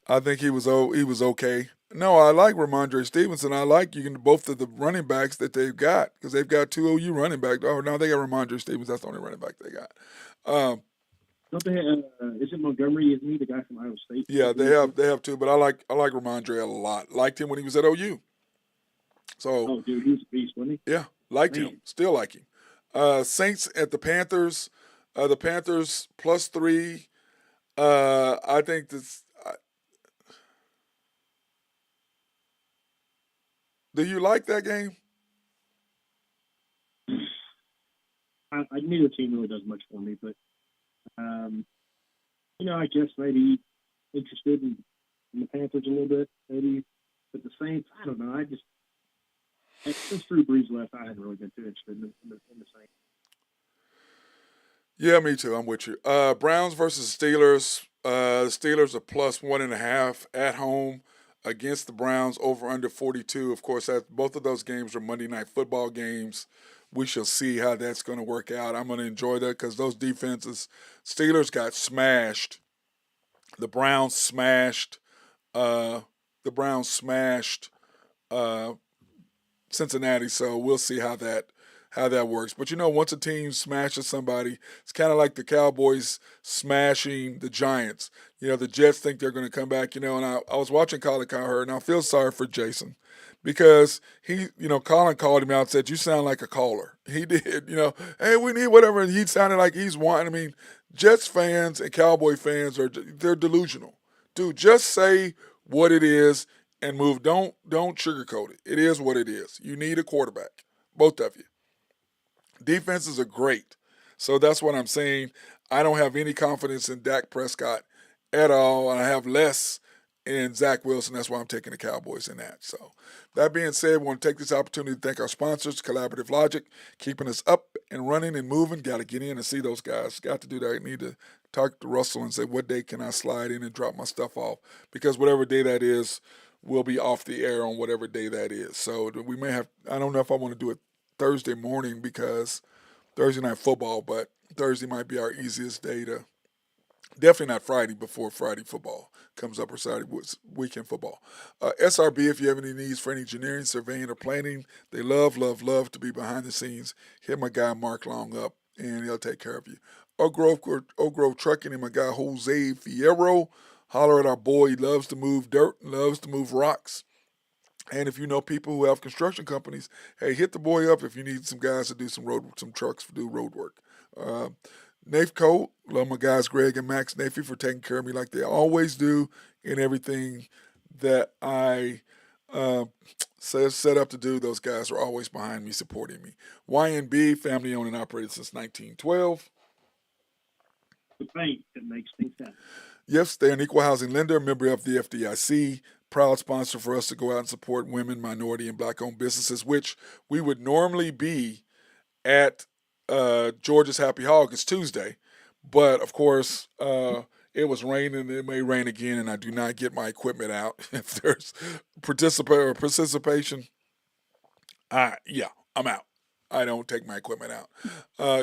I think he was okay. No, I like Ramondre Stevenson. I like both of the running backs that they've got, because they've got two OU running backs. Oh, no, they got Ramondre Stevenson. That's the only running back they got. Don't they have, is it Montgomery? Isn't he the guy from Iowa State? Yeah, they have two, but I like Ramondre a lot. Liked him when he was at OU. So, dude, he was a beast, wasn't he? Yeah, liked him. Still like him. Saints at the Panthers. The Panthers +3. I think this. Do you like that game? I neither team really does much for me, but I guess maybe interested in the Panthers a little bit, maybe. But the Saints, I don't know. I just since Drew Brees left, I haven't really been too interested in the Saints. Yeah, me too. I'm with you. Browns versus Steelers. The Steelers are +1.5 at home against the Browns, over under 42. Of course, both of those games are Monday Night Football games. We shall see how that's going to work out. I'm going to enjoy that because those defenses, Steelers got smashed. The Browns smashed. Uh, the Browns smashed uh, Cincinnati. So we'll see how that works. But once a team smashes somebody, it's kind of like the Cowboys smashing the Giants. The Jets think they're going to come back. And I was watching Colin Cowherd, and I feel sorry for Jason because Colin called him out and said, "You sound like a caller." He did. Hey, we need whatever. And he sounded like he's wanting. I mean, Jets fans and Cowboy fans they're delusional. Dude, just say what it is and move. Don't sugarcoat it. It is what it is. You need a quarterback, both of you. Defenses are great. So that's what I'm saying. I don't have any confidence in Dak Prescott at all. And I have less in Zach Wilson. That's why I'm taking the Cowboys in that. So that being said, I want to take this opportunity to thank our sponsors, Collaborative Logic, keeping us up and running and moving. Got to get in and see those guys. Got to do that. I need to talk to Russell and say, what day can I slide in and drop my stuff off? Because whatever day that is, we'll be off the air on whatever day that is. So we may have, I don't know if I want to do it Thursday morning because Thursday night football, but Thursday might be our easiest day to. Definitely not Friday before Friday football comes up or Saturday weekend football. SRB, if you have any needs for any engineering, surveying, or planning, they love to be behind the scenes. Hit my guy Mark Long up, and he'll take care of you. Oak Grove Trucking and my guy Jose Fierro. Holler at our boy. He loves to move dirt, loves to move rocks. And if you know people who have construction companies, hey, hit the boy up if you need some guys to do some trucks to do road work. Nafco, love my guys Greg and Max Nafy for taking care of me like they always do in everything that I set up to do. Those guys are always behind me, supporting me. YNB, family owned and operated since 1912. The bank that makes things happen. Yes, they're an equal housing lender, member of the FDIC, proud sponsor for us to go out and support women, minority, and black-owned businesses, which we would normally be at Georgia's Happy Hog. It's Tuesday, but of course it was raining. It may rain again, and I do not get my equipment out. If there's participation, yeah, I'm out. I don't take my equipment out.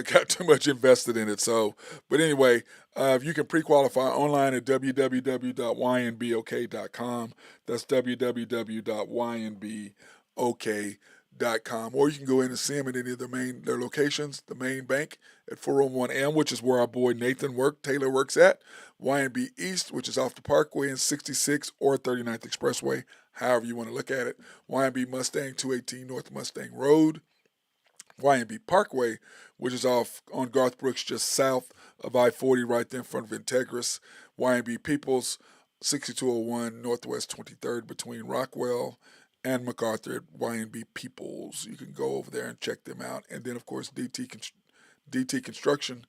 Got too much invested in it. So, but anyway, if you can pre-qualify online at www.ynbok.com. That's www.ynbok.com. Or you can go in and see them at any of their locations. The main bank at 401M, which is where our boy Taylor works at. YNB East, which is off the Parkway and 66 or 39th Expressway, however you want to look at it. YNB Mustang, 218 North Mustang Road. YNB Parkway, which is off on Garth Brooks just south of I-40 right there in front of Integris. YNB Peoples, 6201 Northwest 23rd between Rockwell and MacArthur at YNB Peoples. You can go over there and check them out. And then, of course, DT Construction.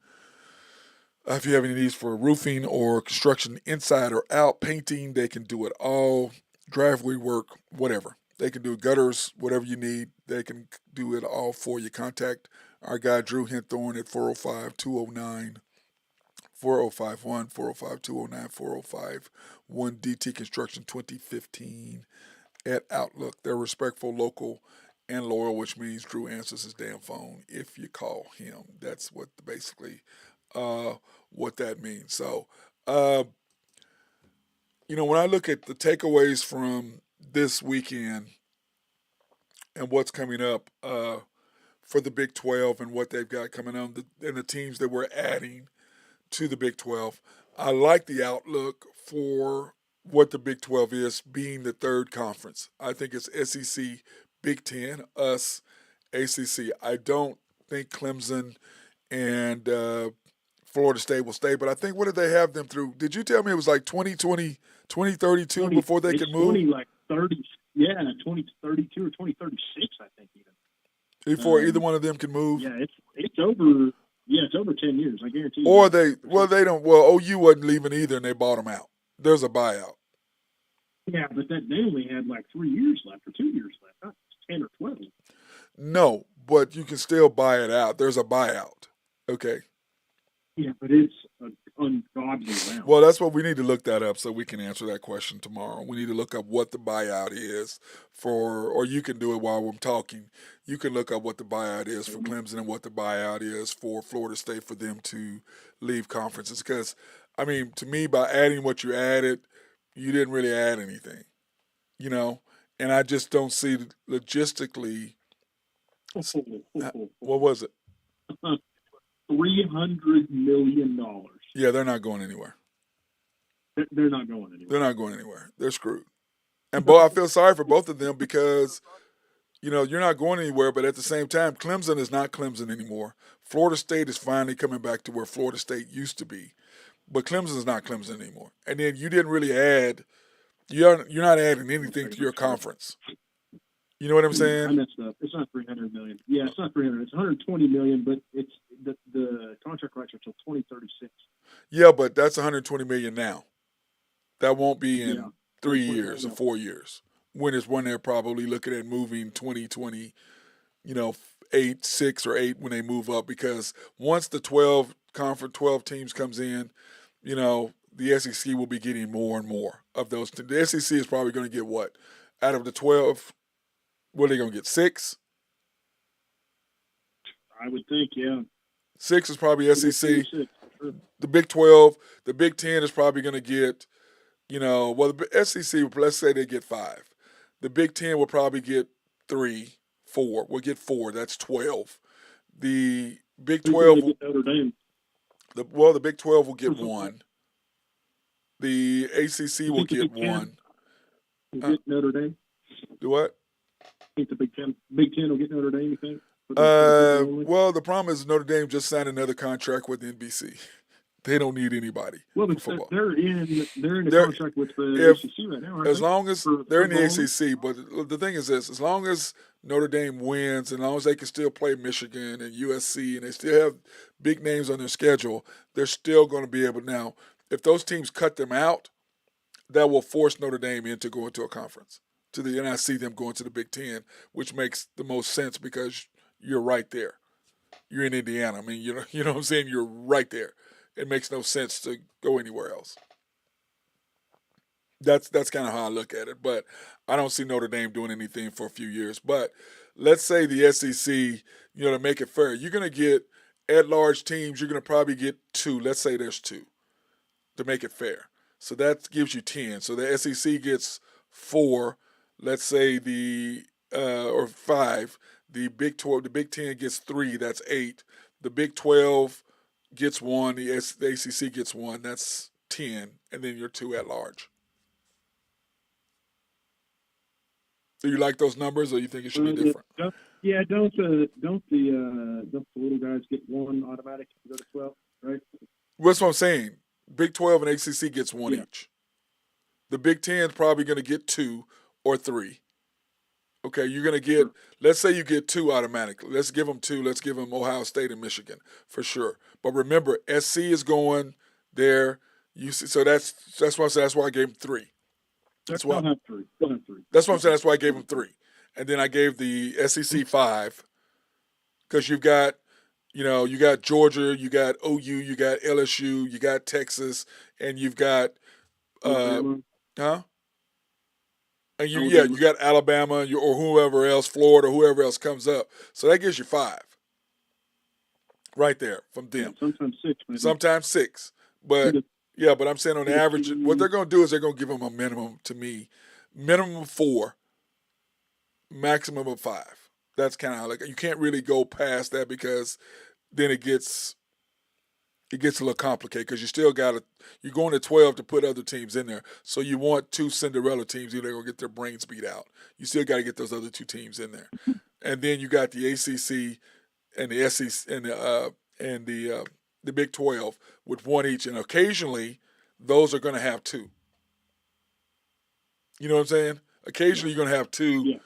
If you have any needs for roofing or construction inside or out, painting, they can do it all. Driveway work, whatever. They can do gutters, whatever you need. They can do it all for you. Contact our guy Drew Hinthorn at 405-209-4051, 405-209-4051, DT Construction 2015 at Outlook. They're respectful, local, and loyal, which means Drew answers his damn phone if you call him. That's what basically what that means. So, when I look at the takeaways from this weekend and what's coming up for the Big 12 and what they've got coming on and the teams that we're adding to the Big 12, I like the outlook for what the Big 12 is, being the third conference. I think it's SEC, Big 10, us, ACC. I don't think Clemson and Florida State will stay. But I think, what did they have them through? Did you tell me it was like 2032 before they could move? 2030, yeah, 2032 or 2036, I think even. Before either one of them can move? Yeah, it's over. Yeah, it's over 10 years. I guarantee you. Or they don't. Well, OU wasn't leaving either, and they bought them out. There's a buyout. Yeah, but they only had like 3 years left or 2 years left, not 10 or 12. No, but you can still buy it out. There's a buyout. Okay. Yeah, but it's an ungodly amount. Well, that's what we need to look that up so we can answer that question tomorrow. We need to look up what the buyout is or you can do it while I'm talking. You can look up what the buyout is for Clemson and what the buyout is for Florida State for them to leave conferences. Because, I mean, to me, by adding what you added, you didn't really add anything, and I just don't see logistically. What was it? $300 million. Yeah, they're not going anywhere. They're not going anywhere. They're not going anywhere. They're screwed. And I feel sorry for both of them because, you're not going anywhere, but at the same time, Clemson is not Clemson anymore. Florida State is finally coming back to where Florida State used to be. But Clemson is not Clemson anymore. And then you didn't really add – you're not adding anything to your conference. You know what I'm saying? I messed up. It's not $300 million. Yeah, it's not $300. It's $120 million, but it's the contract rights are until 2036. Yeah, but that's $120 million now. That won't be in 3 years or 4 years. When they're probably looking at moving 2020, 8, 6 or 8 when they move up, because once the 12 teams comes in, the SEC will be getting more and more of those. The SEC is probably going to get what? Out of the 12, what are they going to get, 6? I would think, yeah. 6 is probably SEC. The Big 12, the Big 10 is probably going to get, the SEC, let's say they get 5. The Big 10 will probably get 3, 4. We'll get 4. That's 12. The Big 12 will, Notre Dame. the Big 12 will get 1. The ACC will get 1. Get Notre Dame? Do what? I think the Big 10 will get Notre Dame, you think? Well, the problem is Notre Dame just signed another contract with NBC. They don't need anybody. Well, football. They're in a contract with the ACC right now, aren't as they? long as they're in the ACC, but the thing is this: as long as Notre Dame wins, and as long as they can still play Michigan and USC, and they still have big names on their schedule, they're still going to be able. Now, if those teams cut them out, that will force Notre Dame into going to a conference. And I see them going to the Big Ten, which makes the most sense because you're right there. You're in Indiana. I mean, you know what I'm saying? You're right there. It makes no sense to go anywhere else. That's kind of how I look at it. But I don't see Notre Dame doing anything for a few years. But let's say the SEC, to make it fair, you're going to get at-large teams, you're going to probably get 2. Let's say there's 2 to make it fair. So that gives you 10. So the SEC gets 4. Let's say or 5. The Big 12, the Big 10 gets 3. That's 8. The Big 12 gets 1. The ACC gets 1. That's 10. And then you're 2 at large. Do you like those numbers, or you think it should be different? Don't the little guys get 1 automatic to go to 12, right? That's what I'm saying. Big 12 and ACC gets 1 each. The Big 10 is probably going to get 2 or 3. Okay, you're going to get, let's say you get 2 automatically. Let's give them 2. Let's give them Ohio State and Michigan for sure. But remember, SC is going there. So that's why I said that's why I gave them 3. That's why. They'll have 3. That's what I'm saying. That's why I gave them 3. And then I gave the SEC 5 because you've got, you got Georgia, you got OU, you got LSU, you got Texas, and you've got, And you got Alabama or whoever else, Florida, whoever else comes up. So that gives you 5 right there from them. Sometimes 6. Maybe. Sometimes 6. But but I'm saying on average, what they're going to do is they're going to give them a minimum, to me, minimum of 4, maximum of 5. That's kind of like, you can't really go past that because then it gets a little complicated because you still you're going to 12 to put other teams in there. So you want 2 Cinderella teams, they're going to get their brains beat out. You still got to get those other 2 teams in there. And then you got the ACC and the SEC and the Big 12 with one each, and occasionally those are going to have two. You know what I'm saying? Occasionally you're going to have two Yeah.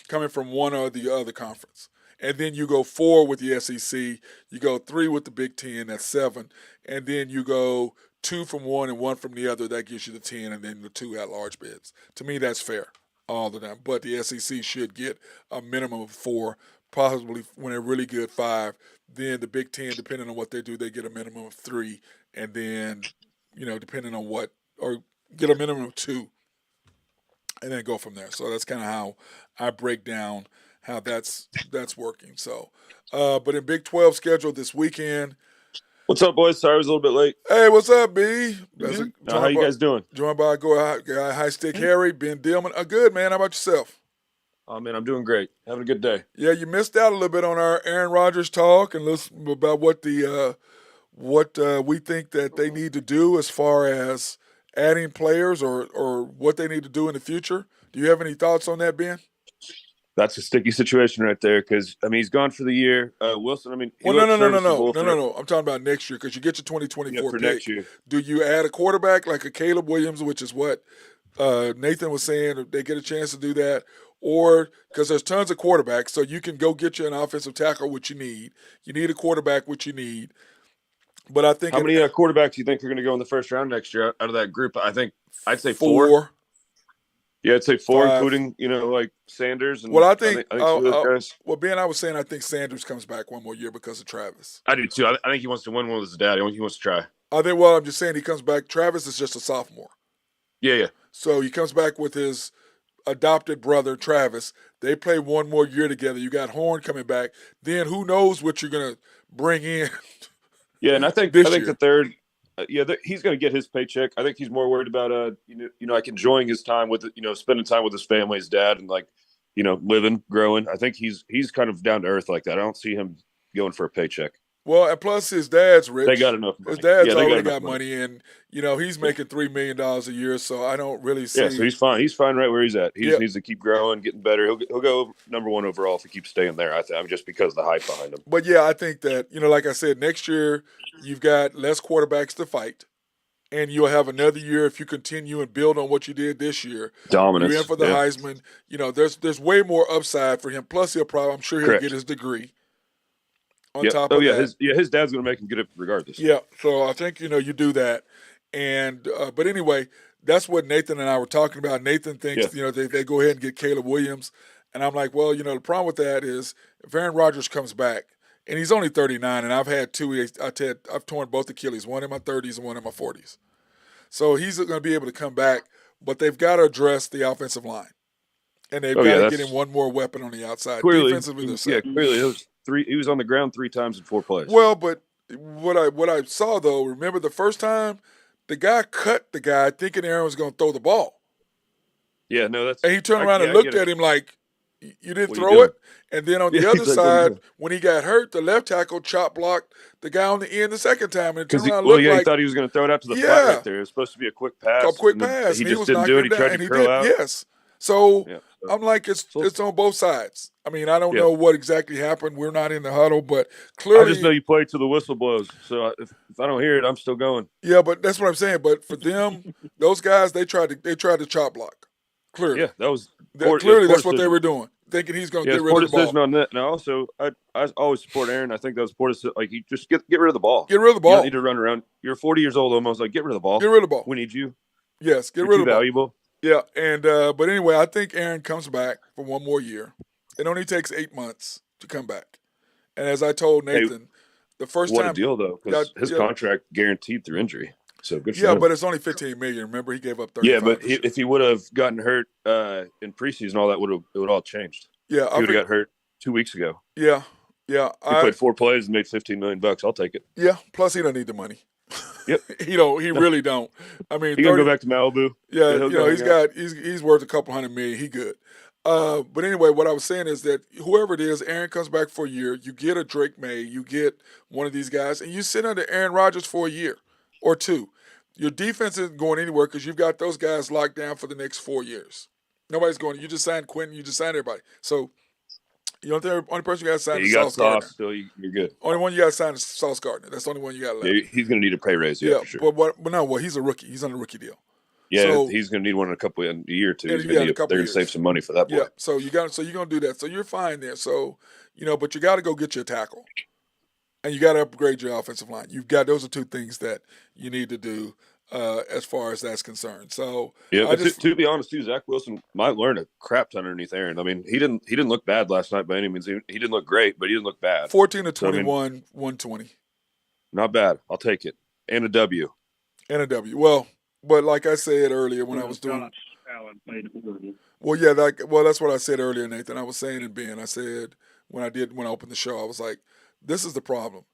coming from one or the other conference. And then you go 4 with the SEC, you go 3 with the Big 10, that's 7, and then you go 2 from one and 1 from the other, that gives you the 10, and then the 2 at-large bids. To me, that's fair all the time. But the SEC should get a minimum of 4, possibly when they're really good 5. Then the Big 10, depending on what they do, they get a minimum of 3, and then, depending on what, or get a minimum of 2, and then go from there. So that's kind of how I break down how that's working. So, but in Big 12 schedule this weekend. What's up, boys? Sorry I was a little bit late. Hey, what's up, B? How you guys doing? Joined by High Stick Harry, Ben Dillman. Good, man. How about yourself? Oh, man, I'm doing great. Having a good day. Yeah, you missed out a little bit on our Aaron Rodgers talk and listen about what we think that they need to do as far as adding players or what they need to do in the future. Do you have any thoughts on that, Ben? That's a sticky situation right there because, he's gone for the year. Wilson, no. I'm talking about next year because you get your 2024 pick. Next year. Do you add a quarterback like a Caleb Williams, which is what Nathan was saying, if they get a chance to do that? Or because there's tons of quarterbacks, so you can go get you an offensive tackle, which you need. You need a quarterback, which you need. But I think how many quarterbacks do you think are going to go in the first round next year out of that group? I'd say 4. Yeah, I'd say 4, 5. including like Sanders. And well, I think guys. Well, Ben, I was saying I think Sanders comes back one more year because of Travis. I do too. I think he wants to win one with his dad. He wants to try. I'm just saying he comes back. Travis is just a sophomore. Yeah. So he comes back with his adopted brother Travis. They play one more year together. You got Horn coming back. Then who knows what you're gonna bring in? Yeah, and I think the third. He's going to get his paycheck. I think he's more worried about like enjoying his time with spending time with his family, his dad, and living, growing. I think he's kind of down to earth like that. I don't see him going for a paycheck. Well, and plus his dad's rich. They got enough money. His dad's already got money, and he's making $3 million a year. So I don't really see. Yeah, so he's fine. He's fine right where he's at. He just needs to keep growing, getting better. He'll go number 1 overall if he keeps staying there. I'm just because of the hype behind him. But yeah, I think that like I said, next year you've got less quarterbacks to fight, and you'll have another year if you continue and build on what you did this year. Dominance. You're in for the Heisman. There's way more upside for him. Plus, I'm sure he'll get his degree. On top of that. His dad's going to make him get it regardless. Yeah, so I think you do that, and but anyway, that's what Nathan and I were talking about. Nathan thinks they go ahead and get Caleb Williams, and I'm like, well, the problem with that is if Aaron Rodgers comes back, and he's only 39, and I've had 2. I've torn both Achilles, one in my 30s and one in my 40s, so he's going to be able to come back, but they've got to address the offensive line, and they've got to get him one more weapon on the outside. Clearly, defensively, clearly. He was on the ground 3 times in 4 plays. Well, but what I saw though, remember the first time the guy cut the guy thinking Aaron was going to throw the ball. Yeah, no, and he turned around and looked at him like, "You didn't throw it." And then on the other side, when he got hurt, the left tackle chop blocked the guy on the end the second time, and turned around. He thought he was going to throw it out to the flat right there. It was supposed to be a quick pass. He just didn't do it. He tried to curl out. Yes. So I'm like, it's on both sides. I don't know what exactly happened. We're not in the huddle, but clearly, I just know you played till the whistle blows. So if I don't hear it, I'm still going. Yeah, but that's what I'm saying. But for them, those guys, they tried to chop block. Clearly, yeah, that was clearly that's what they were doing, thinking he's going to get rid of the ball. Decision on that. Now, also, I always support Aaron. I think that was poor decision. Like, you just get rid of the ball. Get rid of the ball. You don't need to run around. You're 40 years old almost. Like, get rid of the ball. Get rid of the ball. We need you. Yes, get rid of the ball. Valuable. Yeah, and but anyway, I think Aaron comes back for one more year. It only takes 8 months to come back. And as I told Nathan, the first time, what a deal though, because his contract guaranteed through injury. So good for him. Yeah, but it's only $15 million. Remember, he gave up 35. Yeah, but if he would have gotten hurt in preseason, all that would have all changed. Yeah, he would have got hurt 2 weeks ago. Yeah. He played 4 plays and made $15 million. I'll take it. Yeah. Plus, he don't need the money. Yep. He really don't. He gonna go back to Malibu. Yeah, he's worth a couple $100 million. He good. But anyway, what I was saying is that whoever it is, Aaron comes back for a year. You get a Drake May, you get one of these guys, and you sit under Aaron Rodgers for a year or 2. Your defense isn't going anywhere because you've got those guys locked down for the next 4 years. Nobody's going. You just signed Quentin. You just signed everybody. So You know, the only person you got to sign Yeah, is you got Sauce Gardner. Sauce, still you're good. Only one you got to sign is Sauce Gardner. That's the only one you got left. Yeah, he's going to need a pay raise, for sure. But he's a rookie. He's on a rookie deal. Yeah, so, he's going to need one in a year or two. They're going to save some money for that boy. Yeah, so you're going to do that. So you're fine there. So, but you got to go get your tackle. And you got to upgrade your offensive line. Those are two things that you need to do as far as that's concerned. So yeah, but to be honest, too, Zach Wilson might learn a crap ton underneath Aaron. I mean, he didn't look bad last night by any means. He didn't look great, but he didn't look bad. 14 to 21, 120. Not bad. I'll take it. And a W. Well, but like I said earlier when I was doing. Josh Allen played horrible. Well, yeah, that's what I said earlier, Nathan. I was saying in Ben, I said when I opened the show, I was like, this is the problem.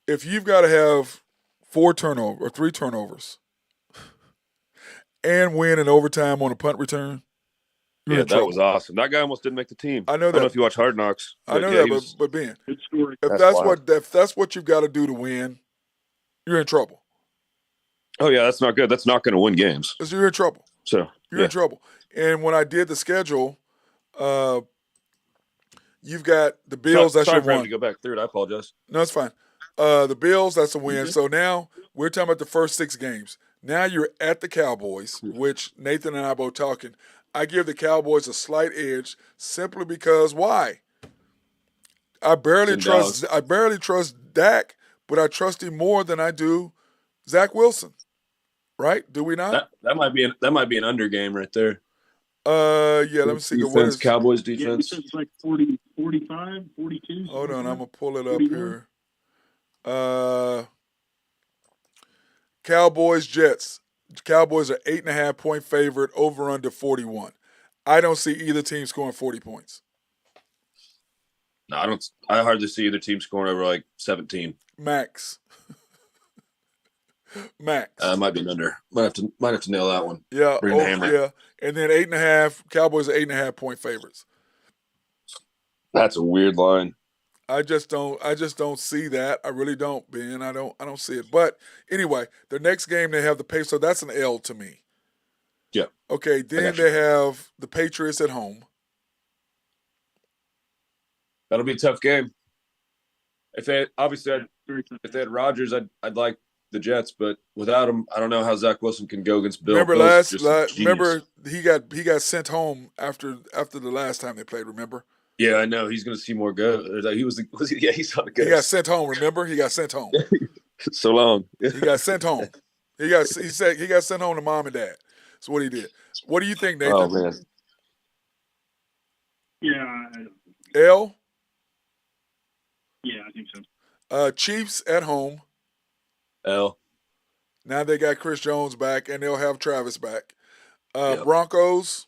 If you've got to have 3 turnovers and win in overtime on a punt return, that was awesome. That guy almost didn't make the team. I know that. I don't know if you watch Hard Knocks. I know that, but Ben, if that's what you've got to do to win, you're in trouble. Oh yeah, that's not good. That's not going to win games. Because you're in trouble. So you're in trouble. And when I did the schedule, you've got the Bills. That's your one. To go back through it. I apologize. No, it's fine. The Bills, that's a win. So now we're talking about the first 6 games. Now you're at the Cowboys, which Nathan and I both talking. I give the Cowboys a slight edge simply because why? I barely trust Dak, but I trust him more than I do Zach Wilson. Right? Do we not? That might be an under game right there. Yeah, let me see. Defense, Cowboys defense. Yeah, it's like 40, 45, 42. Hold on, I'm going to pull it up here. Cowboys, Jets. Cowboys are 8.5-point favorite, over under 41. I don't see either team scoring 40 points. No, I don't. I hardly see either team scoring over like 17. Max. Max. Might be an under. Might have to nail that one. Yeah. Bring the hammer. Yeah. And then 8.5. Cowboys are 8.5-point favorites. That's a weird line. I just don't see that. I really don't, Ben. I don't see it. But anyway, the next game they have the Patriots, so that's an L to me. Yeah. Okay, then they have the Patriots at home. That'll be a tough game. If they had Rodgers, I'd like the Jets, but without him, I don't know how Zach Wilson can go against Bill. Remember he got sent home after the last time they played. Remember? Yeah, I know. He's going to see more go. He's on the go. He got sent home. Remember? He got sent home. So long. He got sent home. He got sent home to mom and dad. That's what he did. What do you think, Nathan? Oh man. Yeah. L. Yeah, I think so. Chiefs at home. L. Now they got Chris Jones back, and they'll have Travis back. Yep. Broncos.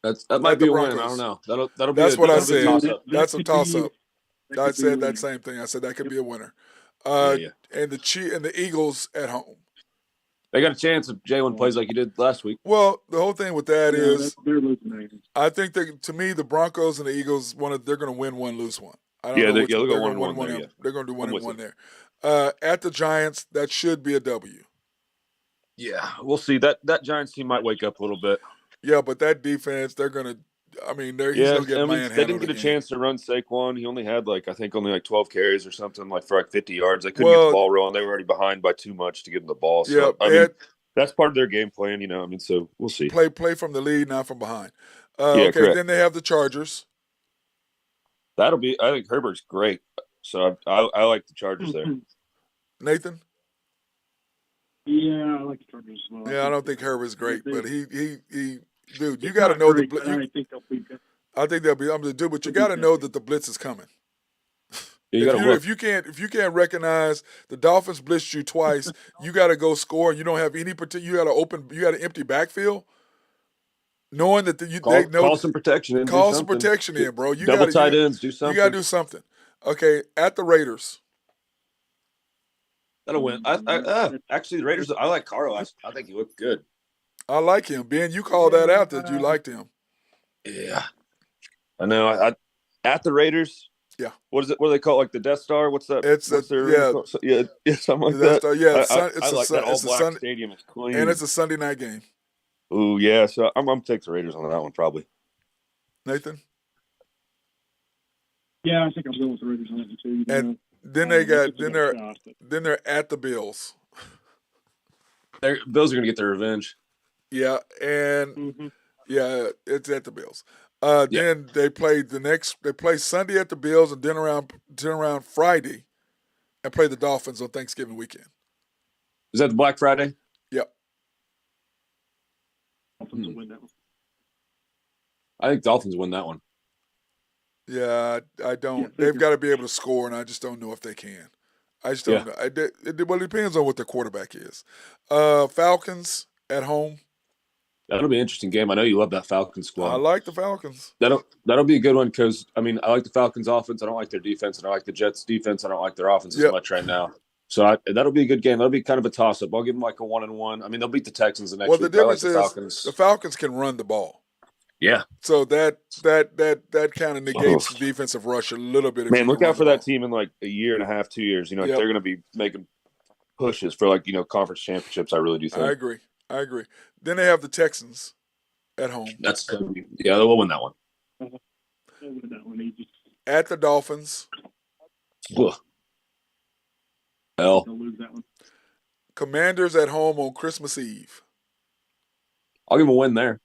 That might be a win. I don't know. That'll be. That's what I said. That's a toss-up. I said that same thing. I said that could be a winner. And the Eagles at home. They got a chance if Jalen plays like he did last week. Well, the whole thing with that is, they're losing. I think to me, the Broncos and the Eagles, they're going to win one, lose one. I don't know. They'll go 1-1 there. They're going to do 1-1 there. At the Giants, that should be a W. Yeah, we'll see. That Giants team might wake up a little bit. Yeah, but that defense, they're going to. I mean, he's going to get manhandled. They didn't get a chance to run Saquon. He only had 12 carries or something for 50 yards. They couldn't get the ball rolling. They were already behind by too much to get him the ball. So that's part of their game plan. So we'll see. Play from the lead, not from behind. Correct. Then they have the Chargers. I think Herbert's great. So I like the Chargers there. Nathan? Yeah, I like the Chargers as well. Yeah, I don't think Herbert's great, but he dude, you got to know the blitz. I think they'll be good. I think they'll be. But you got to know that the blitz is coming. If you can't recognize the Dolphins blitzed you twice, you got to go score. And you don't have any particular. You got an empty backfield. Knowing that call some protection in. Call some protection in, bro. You double tight ends. Do something. You got to do something. Okay, at the Raiders. That'll win. Actually, the Raiders. I like Carl. I think he looked good. I like him, Ben. You called that out that you liked him. Yeah, I know. At the Raiders. Yeah. What is it? What do they call it? Like the Death Star? What's that? Yeah, something like that. Star, yeah, I like that all black stadium. It's clean, and it's a Sunday night game. Ooh, yeah. So I'm gonna take the Raiders on that one probably. Nathan. Yeah, I think I'm going with the Raiders on that one too. And then they're at the Bills. Bills are going to get their revenge. Yeah, and yeah, it's at the Bills. Then they play Sunday at the Bills, and then around Friday, and play the Dolphins on Thanksgiving weekend. Is that the Black Friday? Yep. Dolphins will win that one. I think Dolphins win that one. Yeah, I don't. They've got to be able to score, and I just don't know if they can. I just don't know. Well, it depends on what their quarterback is. Falcons at home. That'll be an interesting game. I know you love that Falcons squad. I like the Falcons. That'll be a good one because, I mean, I like the Falcons offense. I don't like their defense, and I like the Jets defense. I don't like their offense as much right now. So that'll be a good game. That'll be kind of a toss-up. I'll give them like a 1-1. I mean, they'll beat the Texans the next week. Well, the difference is the Falcons can run the ball. Yeah. So that kind of negates the defensive rush a little bit. Man, look out for that team in like a year and a half, 2 years. You know, they're going to be making pushes for like, conference championships. I really do think. I agree. Then they have the Texans at home. They'll win that one. They'll win that one easy. At the Dolphins. Ugh. They'll lose that one. Commanders at home on Christmas Eve. I'll give them a win there.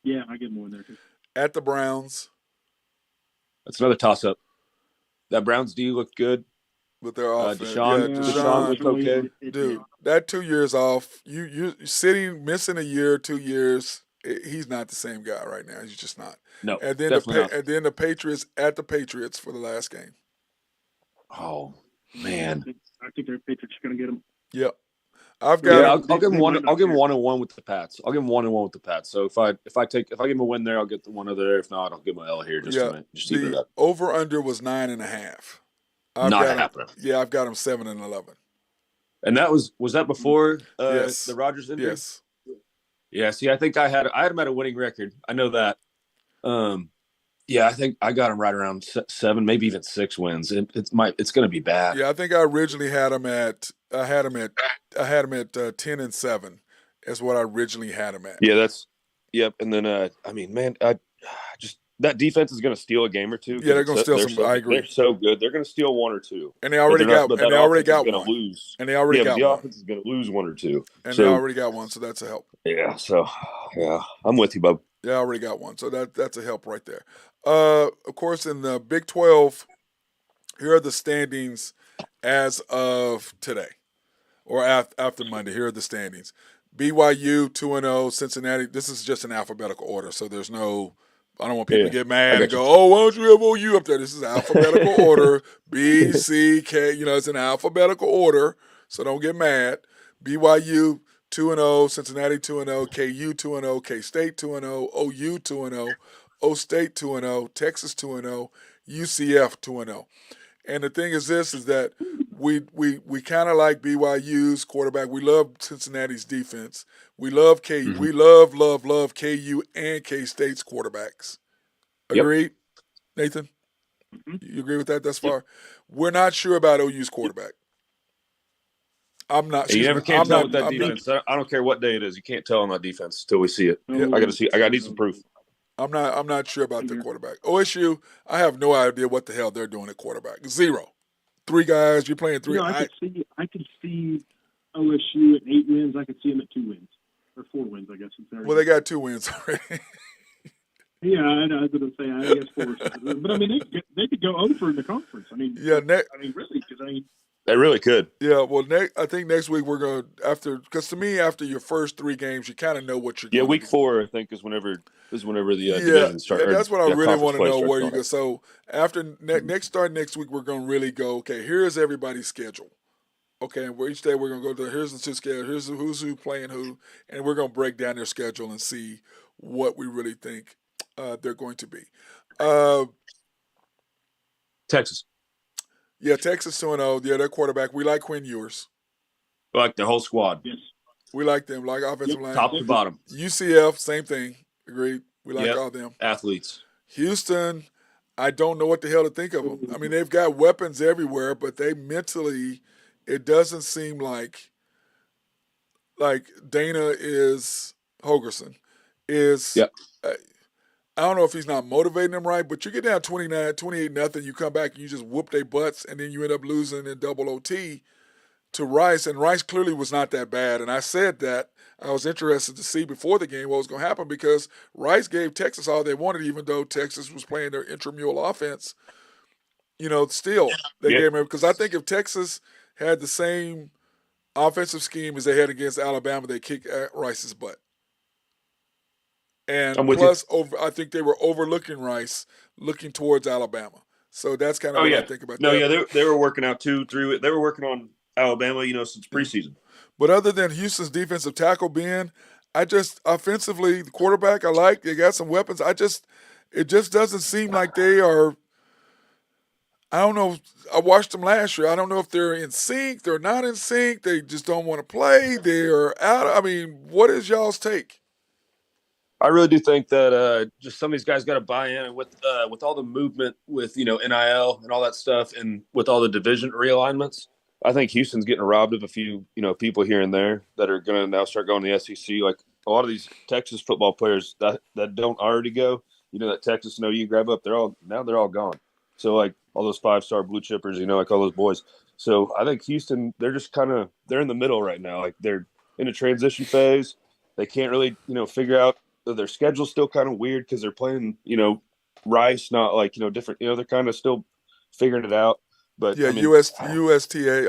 Yeah, I give them a win there too. At the Browns. That's another toss-up. That Browns D looked good. With their offense. Deshaun looked okay. Dude, that 2 years off, you're missing a year, 2 years. He's not the same guy right now. He's just not. No, and then the Patriots at the Patriots for the last game. Oh man, I think their Patriots are going to get them. Yep. I'll give them one. I'll give them 1-1 with the Pats. I'll give them 1-1 with the Pats. So if I give them a win there, I'll get the one over there. If not, I'll give them an L here. Just keep it up. Over under was 9.5. Not happening. Yeah, I've got them 7-11. And that was that before the Rodgers injury? Yes. Yeah. See, I think I had them at a winning record. I know that. I think I got them right around 7, maybe even 6 wins. It's going to be bad. Yeah, I think I originally had them at 10-7 is what I originally had them at. Yeah, yep. And then I mean, man, I just that defense is going to steal a game or two. Yeah, they're going to steal some. I agree. They're so good. They're going to steal 1 or 2. And they already got one. The offense is going to lose 1 or 2. And they already got one, so that's a help. Yeah. So I'm with you, bub. Yeah, I already got one, so that's a help right there. Of course, in the Big 12, here are the standings as of today, or after Monday. Here are the standings: BYU 2-0, Cincinnati. This is just an alphabetical order, so there's no. I don't want people to get mad and go, "Oh, why don't you have OU up there?" This is alphabetical order: B, C, K. It's an alphabetical order, so don't get mad. BYU 2-0, Cincinnati 2-0, KU 2-0, K-State 2-0, OU 2-0, O State 2-0, Texas 2-0, UCF 2-0. And the thing is that we kind of like BYU's quarterback. We love Cincinnati's defense. We love KU. Mm-hmm. We love KU and K-State's quarterbacks. Agreed, Nathan? Mm-hmm. You agree with that thus far? We're not sure about OU's quarterback. I'm not. You never can tell with that defense. I don't care what day it is. You can't tell on that defense until we see it. Yep. I got to see. I need some proof. I'm not sure about their quarterback. OSU, I have no idea what the hell they're doing at quarterback. 0. 3 guys. You're playing 3. I could see OSU at 8 wins. I could see them at 2 wins or 4 wins. I guess. Well, they got 2 wins already. Yeah, I know. I was going to say I guess 4. But I mean, they could go over in the conference. I mean, yeah. Really, because they really could. Yeah, well, I think next week we're going to because to me, after your first 3 games, you kind of know what you're. Yeah, week 4 I think is whenever the division starts. Yeah, that's what I really want to know where you go. So after next week, we're going to really go. Okay, here's everybody's schedule. Okay, and each day we're going to go to here's the 2 schedule. Here's who's playing who, and we're going to break down their schedule and see what we really think they're going to be. Texas. Yeah, Texas 2-0. Yeah, their quarterback. We like Quinn Ewers. We like the whole squad. Yes. We like them. Like offensive line. Top to bottom. UCF, same thing. Agreed. We like all them. Athletes. Houston, I don't know what the hell to think of them. I mean, they've got weapons everywhere, but they mentally, it doesn't seem like Dana is Holgerson is. Yep. I don't know if he's not motivating them right, but you get down 28 nothing, you come back and you just whoop their butts, and then you end up losing in double OT to Rice, and Rice clearly was not that bad. And I said that I was interested to see before the game what was going to happen because Rice gave Texas all they wanted, even though Texas was playing their intramural offense. Still they gave him, because I think if Texas had the same offensive scheme as they had against Alabama, they kicked Rice's butt. And plus, I think they were overlooking Rice, looking towards Alabama. So that's kind of what I think about that. No, yeah, they were working out 2-3. They were working on Alabama, since preseason. But other than Houston's defensive tackle being, I just offensively, the quarterback I like. They got some weapons. It just doesn't seem like they are. I don't know. I watched them last year. I don't know if they're in sync. They're not in sync. They just don't want to play. They're out. I mean, what is y'all's take? I really do think that just some of these guys got to buy in, and with all the movement with NIL and all that stuff, and with all the division realignments, I think Houston's getting robbed of a few people here and there that are going to now start going to the SEC. Like a lot of these Texas football players that don't already go, that Texas you grab up, they're all gone. So like all those 5-star blue chippers, like all those boys. So I think Houston, they're just they're in the middle right now. Like they're in a transition phase. They can't really figure out. Their schedule's still kind of weird because they're playing, Rice, not like, different, they're kind of still figuring it out. But yeah, UTSA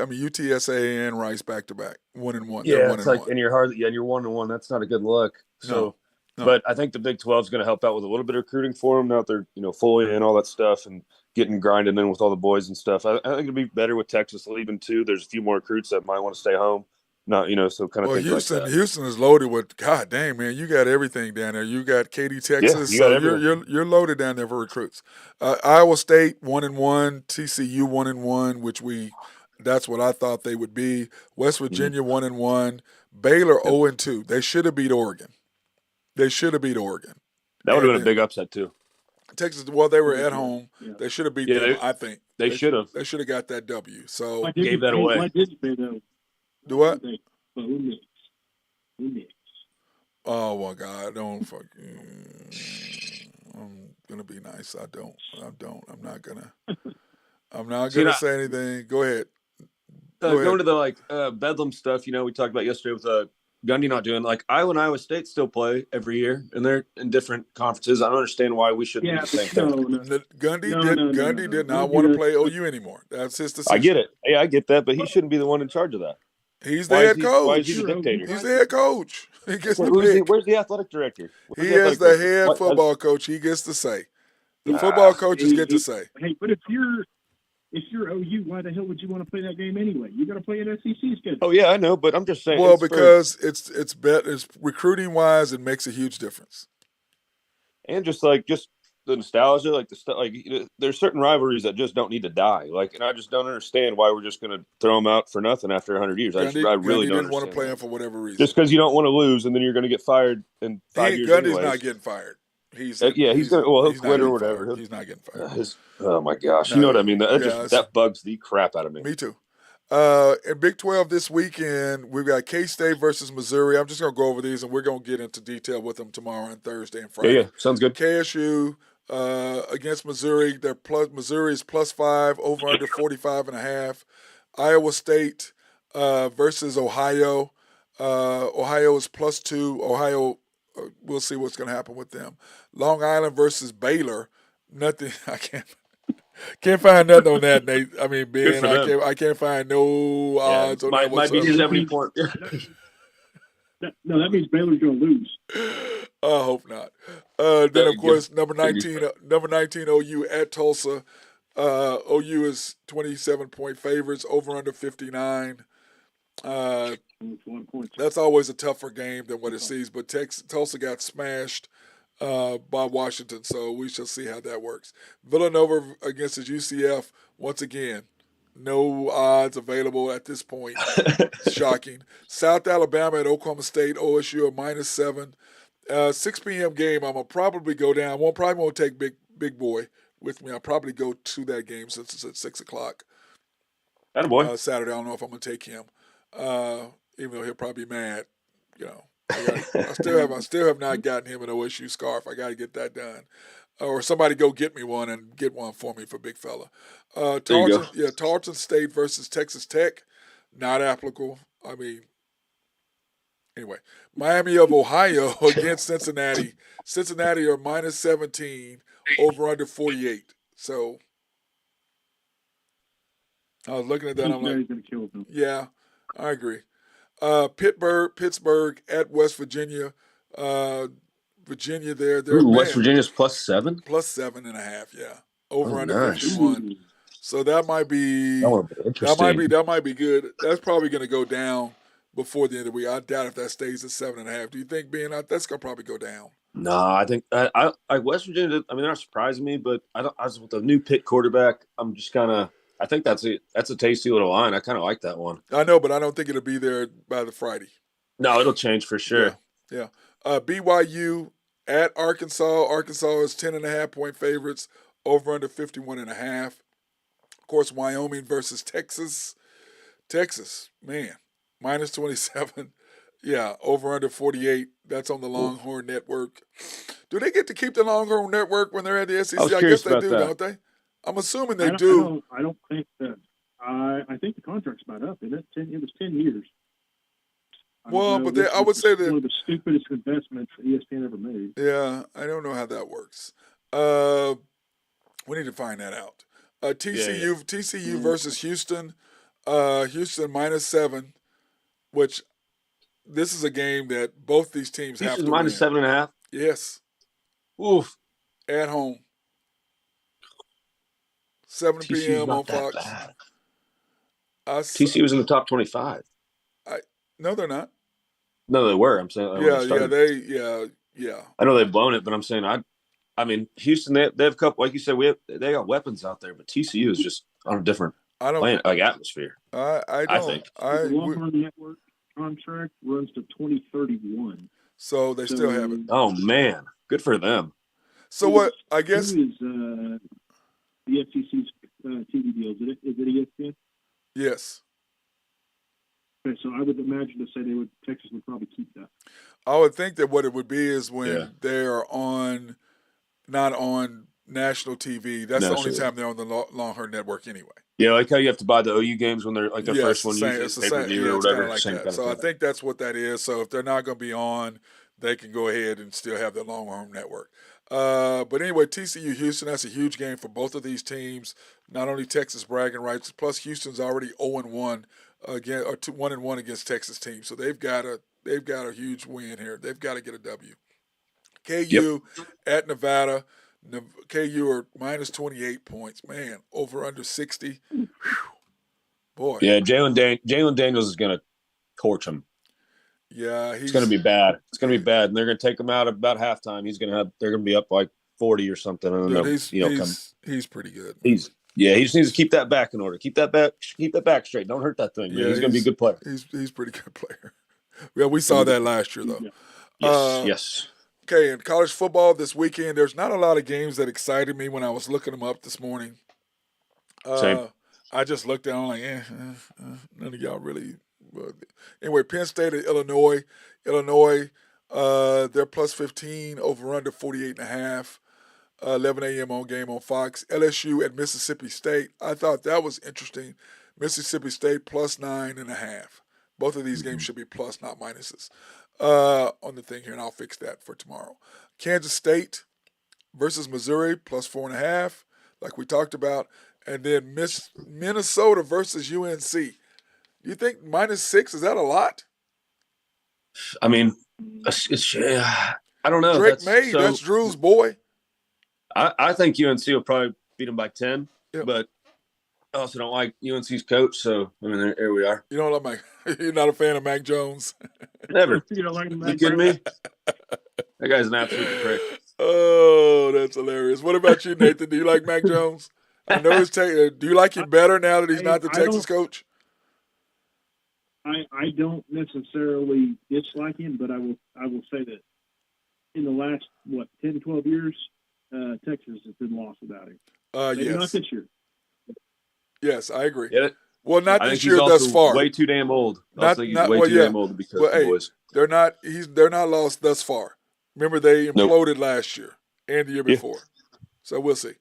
and Rice back to back, 1-1. Yeah, it's like, and you're 1-1. That's not a good look. So, no. But I think the Big 12 is going to help out with a little bit of recruiting for them now that they're, fully in all that stuff and getting grinded in with all the boys and stuff. I think it'd be better with Texas leaving too. There's a few more recruits that might want to stay home. Not, so kind of. Well, Houston, like Houston is loaded with. God dang, man, you got everything down there. You got Katy, Texas. Yeah, you're loaded down there for recruits. Iowa State 1-1, TCU 1-1, which that's what I thought they would be. West Virginia 1-1, Baylor 0-2. They should have beat Oregon. That would have been a big upset too. Texas, well, they were at home. Yeah. They should have beat them. I think they should have. They should have got that W. So gave that away. Why didn't they though? Do what? Who next? Oh my God! Don't fucking. I'm gonna be nice. I don't. I'm not gonna. I'm not gonna say anything. Go ahead. Going to the Bedlam stuff. We talked about yesterday with Gundy not doing. Like Iowa and Iowa State still play every year, and they're in different conferences. I don't understand why we shouldn't do the same thing. Gundy did not want to play OU anymore. That's his decision. I get it. Yeah, I get that, but he shouldn't be the one in charge of that. He's the head coach. Why is he the dictator? He's the head coach. He gets the pick. Where's the athletic director? He is the head football coach. He gets to say. The football coaches get to say. Hey, but if you're OU, why the hell would you want to play that game anyway? You got to play an SEC schedule. Oh yeah, I know, but I'm just saying. Well, because it's recruiting wise, it makes a huge difference. And just the nostalgia, like the stuff, there's certain rivalries that just don't need to die. And I just don't understand why we're just going to throw them out for nothing after 100 years. I really didn't want to play him for whatever reason. Just because you don't want to lose, and then you're going to get fired in 5 years. Gundy's not getting fired. He's going to. Well, he'll quit or whatever. He's not getting fired. Oh my gosh, you know what I mean? That bugs the crap out of me. Me too. In Big 12 this weekend, we've got K-State versus Missouri. I'm just going to go over these, and we're going to get into detail with them tomorrow and Thursday and Friday. Yeah, sounds good. KSU against Missouri. Missouri is +5, over under 45.5. Iowa State versus Ohio. Ohio is +2. Ohio, we'll see what's going to happen with them. Long Island versus Baylor. Nothing. I can't find nothing on that, Nate. I mean, Ben, I can't find no odds on that whatsoever. Might be 70 point. No, that means Baylor's going to lose. I hope not. Then, of course, number 19 OU at Tulsa. OU is 27-point favorites, over under 59. That's always a tougher game than what it seems, but Tulsa got smashed by Washington, so we shall see how that works. Villanova against the UCF, once again, no odds available at this point. Shocking. South Alabama at Oklahoma State, OSU at -7. 6 p.m. game, I'm going to probably go down. Probably won't take Big Boy with me. I'll probably go to that game since it's at 6 o'clock. Attaboy. Saturday. I don't know if I'm going to take him, even though he'll probably be mad, I still have not gotten him an OSU scarf. I got to get that done. Or somebody go get me one and get one for me for big fella. There you go. Tarleton State versus Texas Tech, not applicable. I mean, anyway, Miami of Ohio against Cincinnati. Cincinnati are minus 17, over under 48. So I was looking at that. I'm like, going to kill them. Yeah, I agree. Pittsburgh at West Virginia. Virginia there. West Virginia's +7? +7.5, yeah. Over under nice. 51. So that might be that might be good. That's probably going to go down before the end of the week. I doubt if that stays at 7.5. Do you think being out that's going to probably go down? No, I think I West Virginia. I mean, they're not surprising me, but I was with the new Pitt quarterback. I'm just kind of. I think that's a tasty little line. I kind of like that one. I know, but I don't think it'll be there by the Friday. No, it'll change for sure. Yeah. BYU at Arkansas. Arkansas is 10.5-point favorites. Over under 51.5. Of course, Wyoming versus Texas. Texas, man, minus 27. Yeah, over under 48. That's on the Longhorn Network. Do they get to keep the Longhorn Network when they're at the SEC? I guess they do, don't they? I'm assuming they do. I don't think that. I think the contract's about up. It was 10 years. Well, but I would say that one of the stupidest investments ESPN ever made. Yeah, I don't know how that works. We need to find that out. TCU versus Houston. Houston -7, which this is a game that both these teams have to win. Houston's -7.5. Yes. Oof. At home. 7 p.m. on Fox. TCU was in the top 25. No, they're not. No, they were. I'm saying. Yeah. I know they've blown it, but I'm saying I mean, Houston. They have a couple, like you said. They got weapons out there, but TCU is just on a different atmosphere. I think the Longhorn Network contract runs to 2031. So they still have it. Oh man, good for them. So what? I guess who is the FCC's TV deal? Is it ESPN? Yes. Okay, so I would imagine Texas would probably keep that. I would think that what it would be is when they're not on national TV. That's the only time they're on the Longhorn Network anyway. Yeah, like how you have to buy the OU games when they're like the first one. It's the same. Or whatever. Like that. So I think that's what that is. So if they're not going to be on, they can go ahead and still have the Longhorn Network. But anyway, TCU Houston, that's a huge game for both of these teams. Not only Texas bragging rights, plus Houston's already 0-1 again, or 1-1 against Texas teams. So they've got a huge win here. They've got to get a W. KU at Nevada. KU are minus 28 points. Man, over under 60. Whew. Boy. Yeah, Jalen Daniels is going to torch him. Yeah, it's going to be bad. It's going to be bad, and they're going to take him out about halftime. They're going to be up like 40 or something. I don't know. He's pretty good. He just needs to keep that back in order. Keep that back straight. Don't hurt that thing. Yeah, he's going to be a good player. He's a pretty good player. Yeah, we saw that last year though. Yes. Okay, in college football this weekend, there's not a lot of games that excited me when I was looking them up this morning. Same. I just looked down like, none of y'all really. But anyway, Penn State at Illinois. They're plus 15, over under 48.5. 11 a.m. on game on Fox. LSU at Mississippi State. I thought that was interesting. Mississippi State plus 9.5. Both of these games should be plus, not minuses. On the thing here, and I'll fix that for tomorrow. Kansas State versus Missouri, plus 4.5, like we talked about. And then Minnesota versus UNC. Do you think -6, is that a lot? I mean, it's I don't know. Drake May, that's Drew's boy. I think UNC will probably beat them by 10, but I also don't like UNC's coach, so I mean, here we are. You don't like you're not a fan of Mac Jones? Never. You don't like You kidding me? That guy's an absolute prick. Oh, that's hilarious. What about you, Nathan? Do you like Mac Jones? I know do you like him better now that he's not the Texas coach? I don't necessarily dislike him, but I will say that in the last 10, 12 years, Texas has been lost without him. Maybe not this year. Yes, I agree. Yeah. Well, not this year thus far. Way too damn old. I think he's way too damn old to be coaching boys. They're not lost thus far. Remember, they Nope. imploded last year and the year Yeah. before. So we'll see.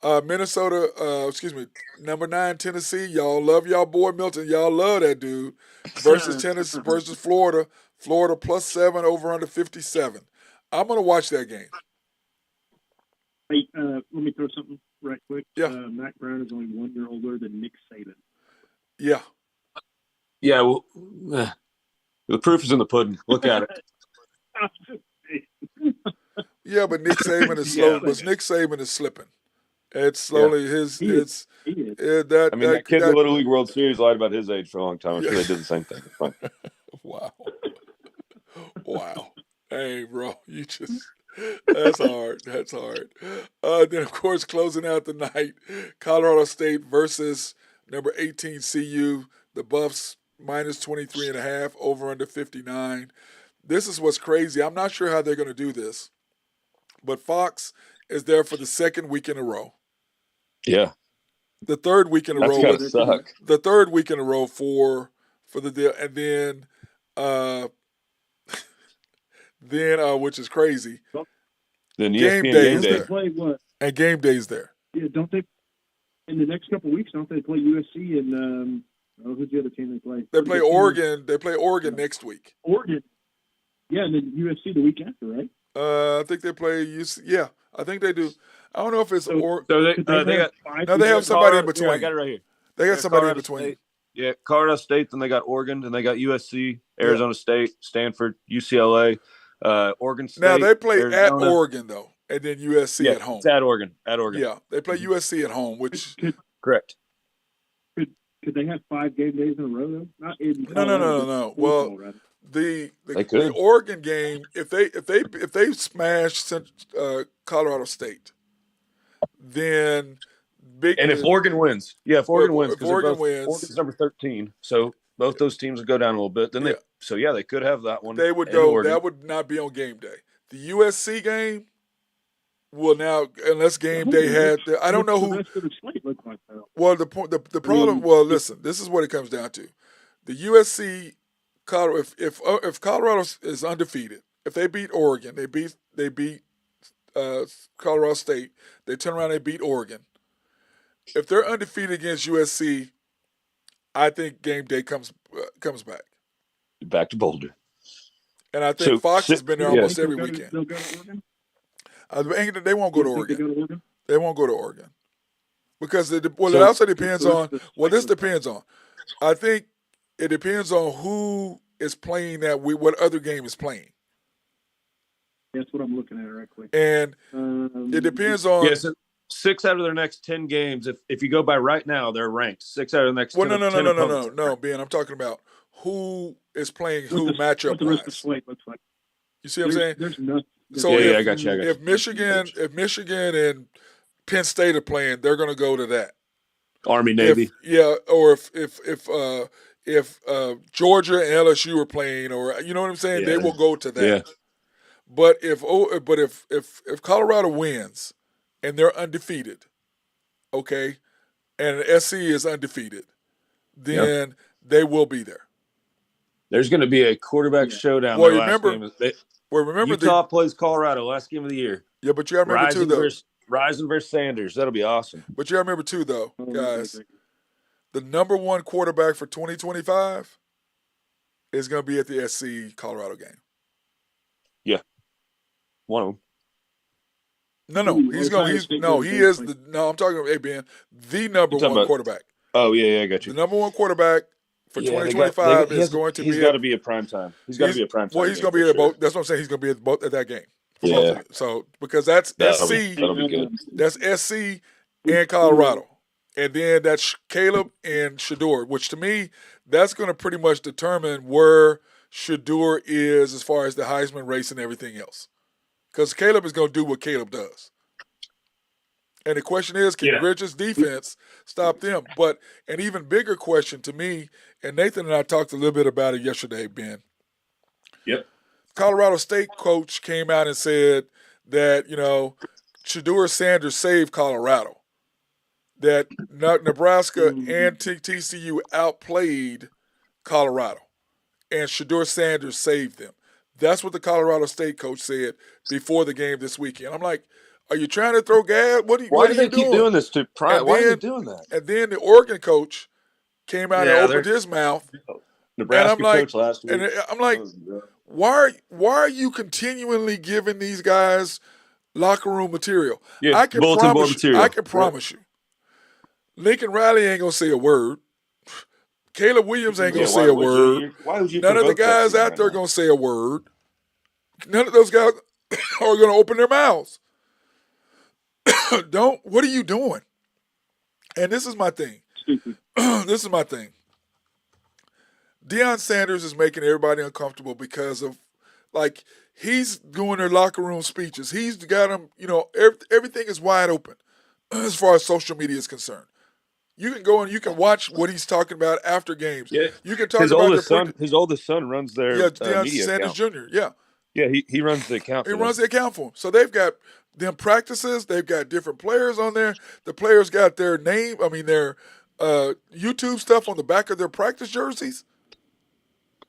Number 9 Tennessee. Y'all love y'all boy Milton. Y'all love that dude. Versus Tennessee versus Florida. Florida +7 over under 57. I'm gonna watch that game. Hey, let me throw something right quick. Yeah. Mac Brown is only 1 year older than Nick Saban. Yeah. Yeah. Well, the proof is in the pudding. Look at it. Yeah, but Nick Saban is slow. But Nick Saban is slipping. It's slowly He is. That kid in the Little League World Series lied about his age for a long time. I'm sure they did the same thing. Wow. Hey, bro, that's hard. That's hard. Then, of course, closing out the night, Colorado State versus number 18 CU. The Buffs -23.5 over under 59. This is what's crazy. I'm not sure how they're going to do this, but Fox is there for the second week in a row. Yeah. The third week in a row. That's gotta suck. The third week in a row for the deal, and then which is crazy. Then game ESPN day is They there, play what? and game day's there. Yeah, don't they? In the next couple of weeks, don't they play USC and who's the other team they play? They play Oregon. They play Oregon next week. Oregon. Yeah, and then USC the week after, right? I think they play UC. Yeah, I think they do. I don't know if it's So they have somebody in between. Yeah, I got it right here. They got somebody Colorado in between. State. Yeah, Colorado State. Then they got Oregon. Then they got USC, Arizona State, Stanford, UCLA, Oregon State. Now they play Arizona. at Oregon though, and then USC at home. It's at Oregon. At Oregon. Yeah, they play USC at home, which correct. Could they have 5 game days in a row though? Not in No. Well, rather. the Oregon game, if they smash Colorado State, then if Oregon wins, if Oregon wins, wins, Oregon's number 13, so both those teams would go down a little bit. Then they could have that one. They would go. Oregon. That would not be on game day. The USC game will now, unless game day had. I don't know who. The rest of the slate look like that. Well, the problem. Well, listen. This is what it comes down to. The USC, Colorado. If Colorado is undefeated, if they beat Oregon, they beat Colorado State. They turn around, they beat Oregon. If they're undefeated against USC, I think game day comes back to Boulder. And I think Fox has been there almost every weekend. They'll go to Oregon? They won't go to Oregon. They won't go to Oregon because it also depends on. Well, this depends on. I think it depends on who is playing what other game is playing. That's what I'm looking at right quick. And it depends on. Yeah, so 6 out of their next 10 games. If you go by right now, they're ranked 6 out of the next. Well, no, Ben. I'm talking about who is playing who matchup. What the rest of the slate looks like. You see what I'm saying? There's nothing. So I got you. If Michigan and Penn State are playing, they're going to go to that. Army Navy. Or if Georgia and LSU are playing, or you know what I'm saying, they will go to that. Yeah. But if Colorado wins and they're undefeated, okay, and SC is undefeated, then they will be there. There's going to be a quarterback showdown. Well, remember Utah plays Colorado last game of the year. Yeah, but you got to remember too, though. Rising versus Sanders. That'll be awesome. But you got to remember too, though, guys. The number 1 quarterback for 2025 is going to be at the SC Colorado game. Yeah, one of them. I'm talking about Ben, the number 1 quarterback. Oh yeah, I got you. The number 1 quarterback for 2025 is going to be. He's got to be a prime time. He's got to be a prime time. Well, he's going to be at both. That's what I'm saying. He's going to be at that game. Yeah. So because that's SC. That'll be good. That's SC and Colorado, and then that's Caleb and Shador, which to me that's going to pretty much determine where Shador is as far as the Heisman race and everything else. Because Caleb is going to do what Caleb does. And the question is, can Richard's defense stop them? But an even bigger question to me, and Nathan and I talked a little bit about it yesterday, Ben. Yep. Colorado State coach came out and said that, Shador Sanders saved Colorado. That Nebraska and TCU outplayed Colorado. and Shedeur Sanders saved them. That's what the Colorado State coach said before the game this weekend. I'm like, are you trying to throw gas? What Why are do you they keep doing this to Prime? Why are they doing that? And then the Oregon coach came out and opened his mouth. Nebraska coach last week. And I'm like, why are you continually giving these guys locker room material? Yeah, I can bulletin board material. I can promise you. Lincoln Riley ain't gonna say a word. Caleb Williams ain't gonna say a word. Why would you? None of the guys out there gonna say a word. None of those guys are gonna open their mouths. What are you doing? And this is my thing. This is my thing. Deion Sanders is making everybody uncomfortable because of, like, he's doing their locker room speeches. He's got them, everything is wide open as far as social media is concerned. You can go and you can watch what he's talking about after games. Yeah. You can talk his about his oldest son runs their Deion media Sanders account. Jr. Yeah. Yeah, he runs the account. He runs the account for them. So they've got them practices. They've got different players on there. The players got their their YouTube stuff on the back of their practice jerseys.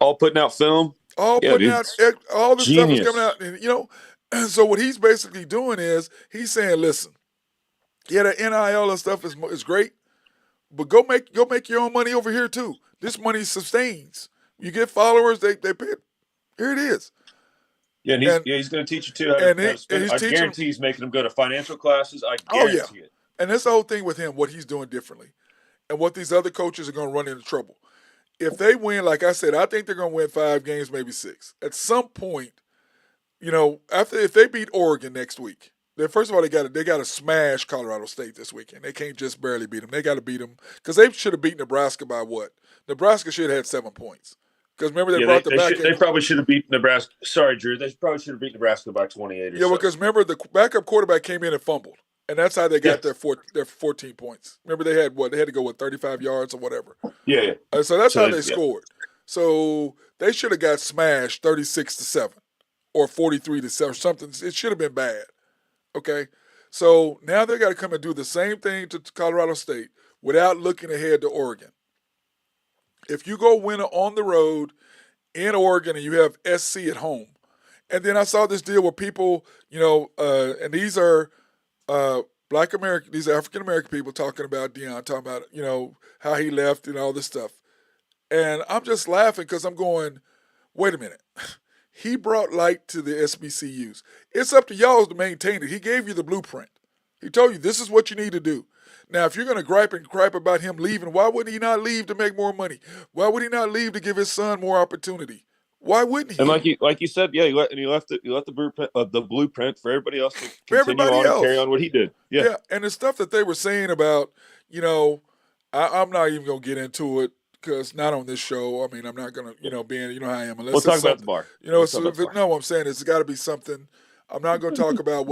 All putting out film. All this stuff is coming out. And, so what he's basically doing is he's saying, listen, yeah, the NIL and stuff is great, but go make your own money over here too. This money sustains. You get followers, they pay it. Here it is. Yeah, and he's going to teach you too how to spend. I guarantee he's making them go to financial classes. I guarantee it. And that's the whole thing with him, what he's doing differently, and what these other coaches are going to run into trouble. If they win, like I said, I think they're going to win 5 games, maybe 6. At some point, if they beat Oregon next week, then first of all they got to smash Colorado State this weekend. They can't just barely beat them. They got to beat them because they should have beat Nebraska by what? Nebraska should have had 7 points. Because remember they brought the back end. They probably should have beat Nebraska. Sorry, Drew. They probably should have beat Nebraska by 28 or so. Because remember the backup quarterback came in and fumbled. And that's how they got their 14 points. Remember they had They had to go 35 yards or whatever. Yeah. So that's how they scored. So they should have got smashed 36-7 or 43-7 or something. It should have been bad. Okay? So now they got to come and do the same thing to Colorado State without looking ahead to Oregon. If you go win on the road in Oregon and you have SC at home, and then I saw this deal where people, and these are Black American, these are African American people talking about Deion, talking about, how he left and all this stuff. And I'm just laughing because I'm going, wait a minute. He brought light to the SBCUs. It's up to y'all to maintain it. He gave you the blueprint. He told you this is what you need to do. Now, if you're going to gripe about him leaving, why wouldn't he not leave to make more money? Why would he not leave to give his son more opportunity? Why wouldn't he? And like you said, he left the blueprint for everybody else to continue on and carry on what he did. Yeah, and the stuff that they were saying about, I'm not even going to get into it because not on this show. I mean, I'm not going to, being, how I am. We'll talk about the bar. No, I'm saying it's got to be something. I'm not going to talk about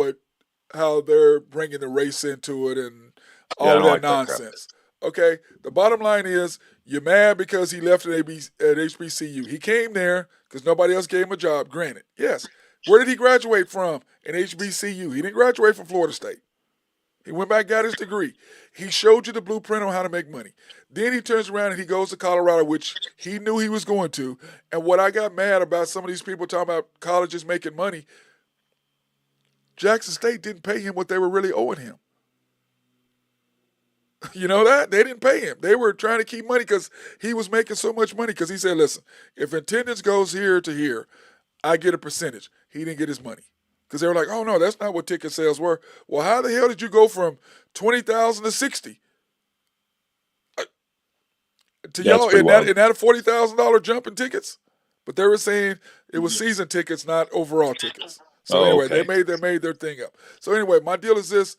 how they're bringing the race into it and all that nonsense. Okay, the bottom line is you're mad because he left at HBCU. He came there because nobody else gave him a job. Granted, yes. Where did he graduate from? In HBCU. He didn't graduate from Florida State. He went back and got his degree. He showed you the blueprint on how to make money. Then he turns around and he goes to Colorado, which he knew he was going to. And what I got mad about some of these people talking about colleges making money, Jackson State didn't pay him what they were really owing him. You know that? They didn't pay him. They were trying to keep money because he was making so much money because he said, listen, if attendance goes here to here, I get a percentage. He didn't get his money because they were like, oh, no, that's not what ticket sales were. Well, how the hell did you go from 20,000 to 60? To y'all, isn't that a $40,000 jump in tickets? But they were saying it was season tickets, not overall tickets. So anyway, they made their thing up. So anyway, my deal is this.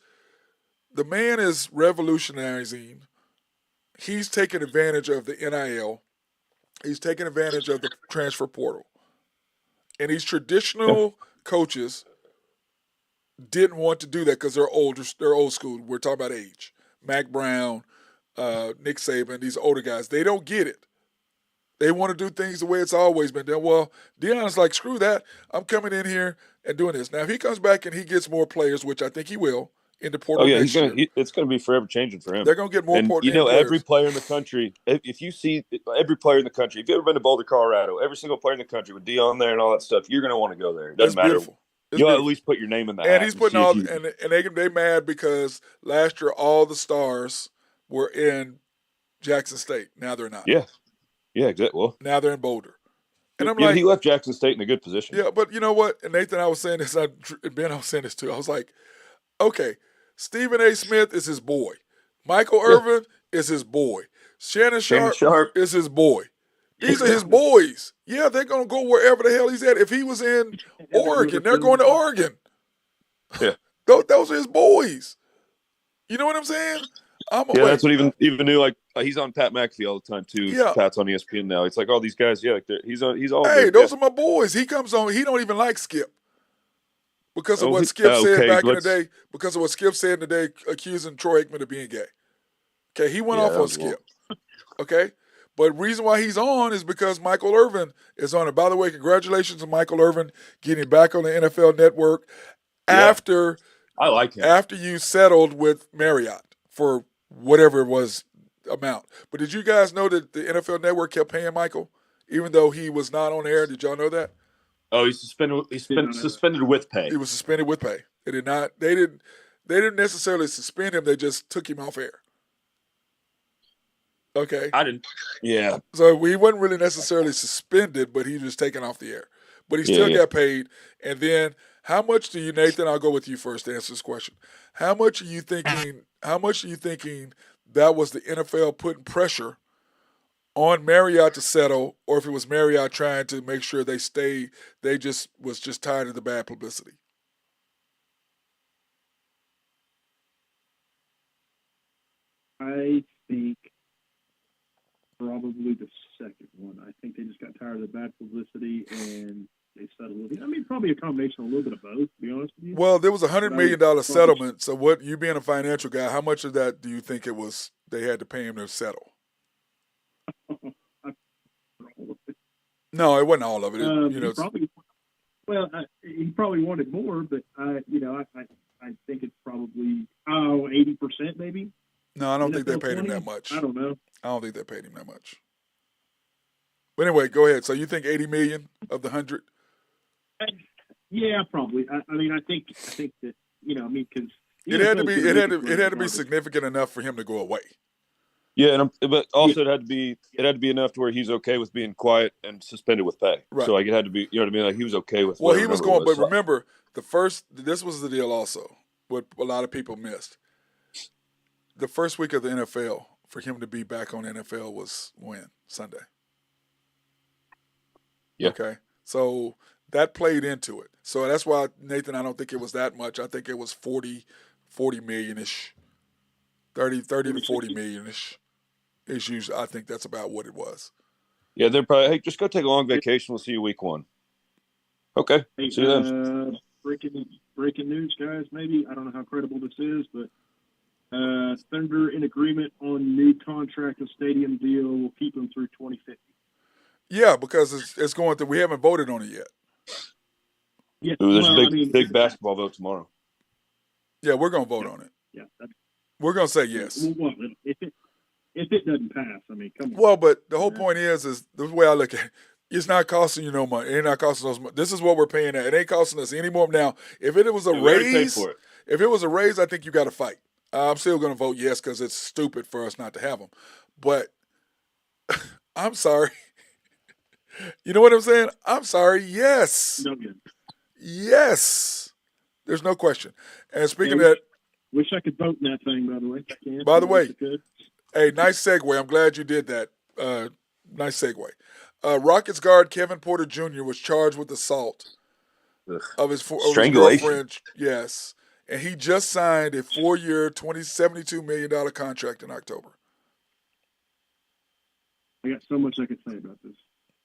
The man is revolutionizing. He's taking advantage of the NIL. He's taking advantage of the transfer portal. And these traditional coaches didn't want to do that because they're older. They're old school. We're talking about age. Mac Brown, Nick Saban, these older guys. They don't get it. They want to do things the way it's always been done. Well, Deion's like, screw that. I'm coming in here and doing this. Now, if he comes back and he gets more players, which I think he will, in the portal next year. It's gonna be forever changing for him. They're gonna get more players. Every player in the country. If you see every player in the country, if you've ever been to Boulder, Colorado, every single player in the country with Dion there and all that stuff, you're gonna want to go there. It doesn't matter. Beautiful. You'll at least put your name in the hat. And he's putting and they mad because last year all the stars were in Jackson State. Now they're not. Yeah, exactly. Well, now they're in Boulder. And I'm like, he left Jackson State in a good position. Yeah, but you know what? And Nathan, I was saying this, and Ben, I was saying this too. I was like, okay, Stephen A. Smith is his boy. Michael Irvin is his boy. Shannon Sharp is his boy. These are his boys. Yeah, they're going to go wherever the hell he's at. If he was in Oregon, they're going to Oregon. Yeah. Those are his boys. You know what I'm saying? That's what even knew. Like he's on Pat McAfee all the time too. Yeah. Pat's on ESPN now. It's like all these guys. Yeah, like he's all. Hey, those are my boys. He comes on. He don't even like Skip because of what Skip said back in the day. Because of what Skip said in the day, accusing Troy Aikman of being gay. Okay, he went off on Skip. Okay, but reason why he's on is because Michael Irvin is on it. By the way, congratulations to Michael Irvin getting back on the NFL Network after I like him. After you settled with Marriott for whatever it was amount. But did you guys know that the NFL Network kept paying Michael even though he was not on air? Did y'all know that? Oh, he's suspended. He's been suspended with pay. He was suspended with pay. They did not. They didn't necessarily suspend him. They just took him off air. Okay. I didn't. Yeah. So he wasn't really necessarily suspended, but he was taken off the air. But he still got paid. And then, how much do you, Nathan? I'll go with you first to answer this question. How much are you thinking? How much are you thinking that was the NFL putting pressure on Marriott to settle, or if it was Marriott trying to make sure they stay? They was just tired of the bad publicity. I think probably the second one. I think they just got tired of the bad publicity and they settled with it. I mean, probably a combination of a little bit of both, to be honest with you. Well, there was $100 million settlement. So what, you being a financial guy, how much of that do you think it was they had to pay him to settle? No, it wasn't all of it. He probably wanted more, but I think it's probably 80% maybe. No, I don't think they paid him that much. I don't know. I don't think they paid him that much. But anyway, go ahead. So you think 80 million of the 100? Yeah, probably. I mean, I think that because it had to be significant enough for him to go away. Yeah, but also it had to be enough to where he's okay with being quiet and suspended with pay. Right. So like it had to be, you know what I mean? Like he was okay with. Well, he was going, but remember this was the deal also. What a lot of people missed. The first week of the NFL for him to be back on NFL was when? Sunday. Yeah. Okay. So that played into it. So that's why, Nathan, I don't think it was that much. I think it was 40 million-ish. 30 to 40 million-ish. Is usually, I think that's about what it was. Yeah, they're probably, hey, just go take a long vacation. We'll see you week 1. Okay. Hey, see you then. Breaking news, guys, maybe. I don't know how credible this is, but Thunder in agreement on new contract and stadium deal will keep them through 2050. Yeah, because it's going through. We haven't voted on it yet. Yeah, there's a big basketball vote tomorrow. Yeah, we're going to vote on it. Yeah, we're going to say yes. Well, if it doesn't pass, I mean, come on. Well, but the whole point is the way I look at it, it's not costing you no money. It ain't not costing us money. This is what we're paying at. It ain't costing us any more. Now, if it was a raise, I think you got to fight. I'm still going to vote yes because it's stupid for us not to have them. But I'm sorry. You know what I'm saying? I'm sorry. Yes. No good. Yes. There's no question. And speaking of that. Wish I could vote in that thing, by the way. By the way, hey, nice segue. I'm glad you did that. Nice segue. Rockets guard Kevin Porter Jr. was charged with assault of his girlfriend. Yes. And he just signed a 4-year, $72 million contract in October. I got so much I could say about this.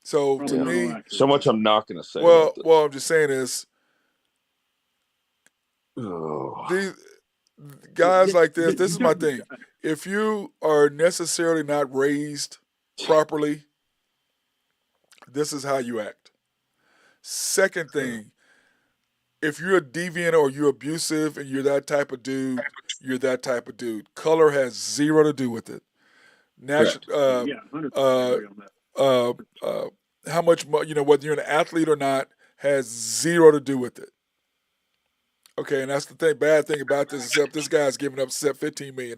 So to me, so much I'm not going to say. Well, I'm just saying is, these guys like this. This is my thing. If you are necessarily not raised properly, this is how you act. Second thing, if you're a deviant or you're abusive and you're that type of dude, you're that type of dude. Color has zero to do with it. Nation, Correct. Yeah, 100% agree on that. uh, uh, how much whether you're an athlete or not has zero to do with it. Okay, and that's the thing. Bad thing about this, except this guy's giving up $15 million.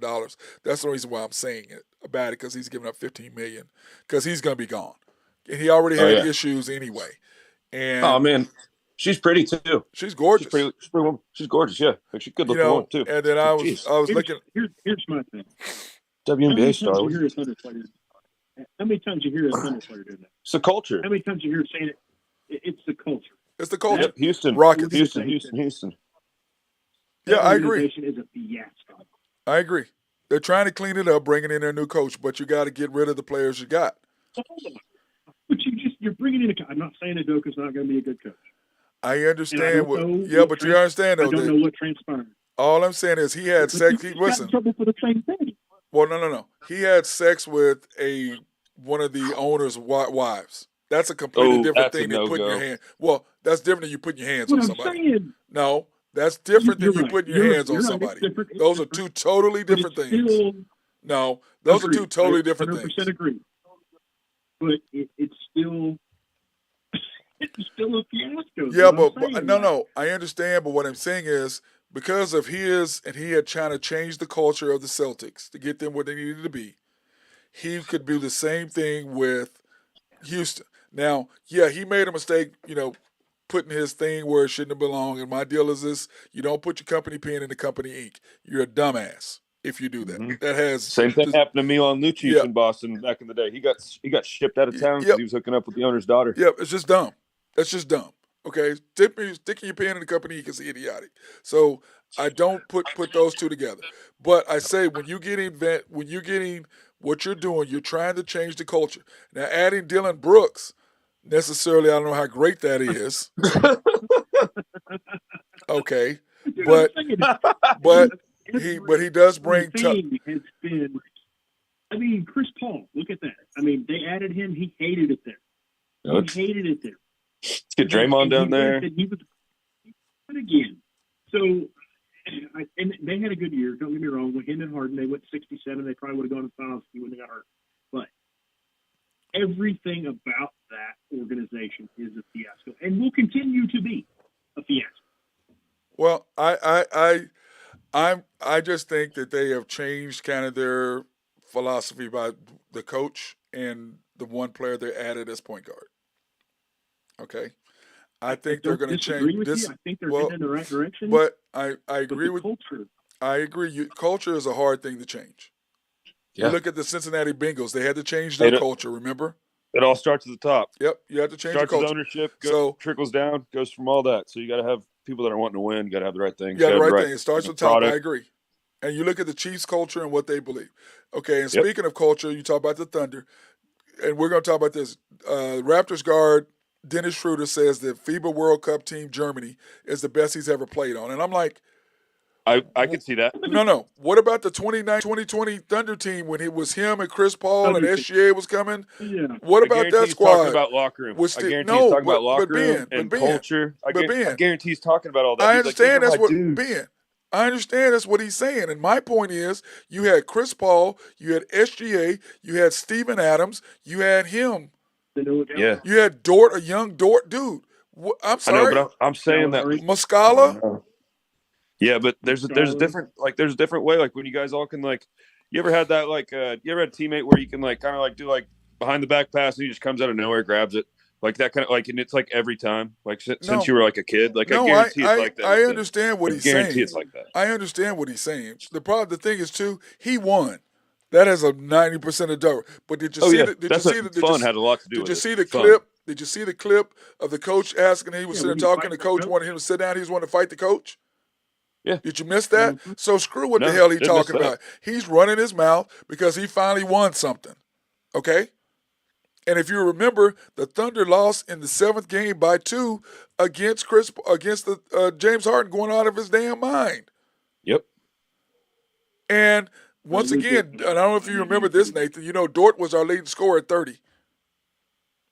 That's the reason why I'm saying it about it, because he's giving up $15 million, because he's gonna be gone, and he already Oh had yeah. issues anyway. Oh And man, she's pretty too. she's gorgeous. She's pretty woman. She's gorgeous. Yeah, like she's a good looking woman too. And then I was looking. Here's my thing. WNBA star. How many times you hear a Thunder player? How many times you hear a Thunder player doing that? It's a culture. How many times you hear saying it? It's the culture. It's the culture. Yep. Houston. Rockets. Houston. Yeah, That I agree. organization is a fiasco. I agree. They're trying to clean it up, bringing in their new coach, but you got to get rid of the players you got. But you're bringing in I'm not saying Udoka's not going to be a good coach. I understand. But you understand though. I don't know what transpired. All I'm saying is he had sex. He got in trouble for the same thing. Well, no. He had sex with one of the owner's wives. That's a completely different thing than putting your hand. Well, that's different than you putting your hands on somebody. No, that's different than you putting your hands on somebody. Those are two totally different things. No, those are two totally different things. 100% agree. But it's still a fiasco. Yeah, but no. I understand, but what I'm saying is because of he had trying to change the culture of the Celtics to get them where they needed to be. He could do the same thing with Houston. Now, yeah, he made a mistake, putting his thing where it shouldn't have belonged. And my deal is this: you don't put your company pen in the company ink. You're a dumbass if you do that. Mm-hmm. That has same thing happened to Milan Lucic in Boston back in the day. He got shipped out of town because he was hooking up with the owner's daughter. Yep, it's just dumb. That's just dumb. Okay, sticking your pen in the company ink is idiotic. So I don't put those two together. But I say when you're getting what you're doing, you're trying to change the culture. Now adding Dylan Brooks, necessarily, I don't know how great that is. Okay, but he does bring. Has been. I mean, Chris Paul. Look at that. I mean, they added him. He hated it there. He hated it there. Let's get Draymond down there. He was again. So, and they had a good year. Don't get me wrong. With him and Harden, they went 67. They probably would have gone to the finals if he wouldn't have got hurt. But everything about that organization is a fiasco, and will continue to be a fiasco. Well, I just think that they have changed kind of their philosophy by the coach and the one player they added as point guard. Okay, I think they're going to change this. I think they're heading in the right direction. But I agree with culture. I agree. Culture is a hard thing to change. Yeah. You look at the Cincinnati Bengals; they had to change their culture. Remember, it all starts at the top. Yep, you have to change the culture. Starts with ownership, trickles down, goes from all that. So you got to have people that are wanting to win. You got to have the right thing. Yeah, the right thing. It starts with the top. I agree. And you look at the Chiefs' culture and what they believe. Okay, and speaking of culture, you talk about the Thunder, and we're going to talk about this. Raptors guard Dennis Schroeder says that FIBA World Cup team Germany is the best he's ever played on. And I'm like, I could see that. No. What about the 2020 Thunder team when it was him and Chris Paul and SGA was coming? Yeah. What about that squad? Talking about locker room. I guarantee he's talking about locker room and culture. I guarantee he's talking about all that. I understand that's what Ben. I understand that's what he's saying. And my point is, you had Chris Paul, you had SGA, you had Steven Adams, you had him. Yeah. You had Dort, a young Dort dude. I'm sorry. I know, but I'm saying that Muscala. Yeah, but there's a different way. Like when you guys all can you ever had that you ever had a teammate where you can kind of do behind the back pass and he just comes out of nowhere, grabs it like that kind of and it's every time since you were a kid. I guarantee it's like that. I understand what he's saying. I guarantee it's like that. I understand what he's saying. The thing is too, he won. That has a 90% of double. But did you see? Fun had a lot to do with it. Did you see the clip? Did you see the clip of the coach asking? He was sitting there talking. The coach wanted him to sit down. He was wanting to fight the coach. Yeah. Did you miss that? Mm-hmm. So screw what the hell he's talking about. He's running his mouth because he finally won something. Okay. And if you remember, the Thunder lost in the 7th game by 2 against James Harden going out of his damn mind. Yep. And once again, and I don't know if you remember this, Nathan, Dort was our leading scorer at 30.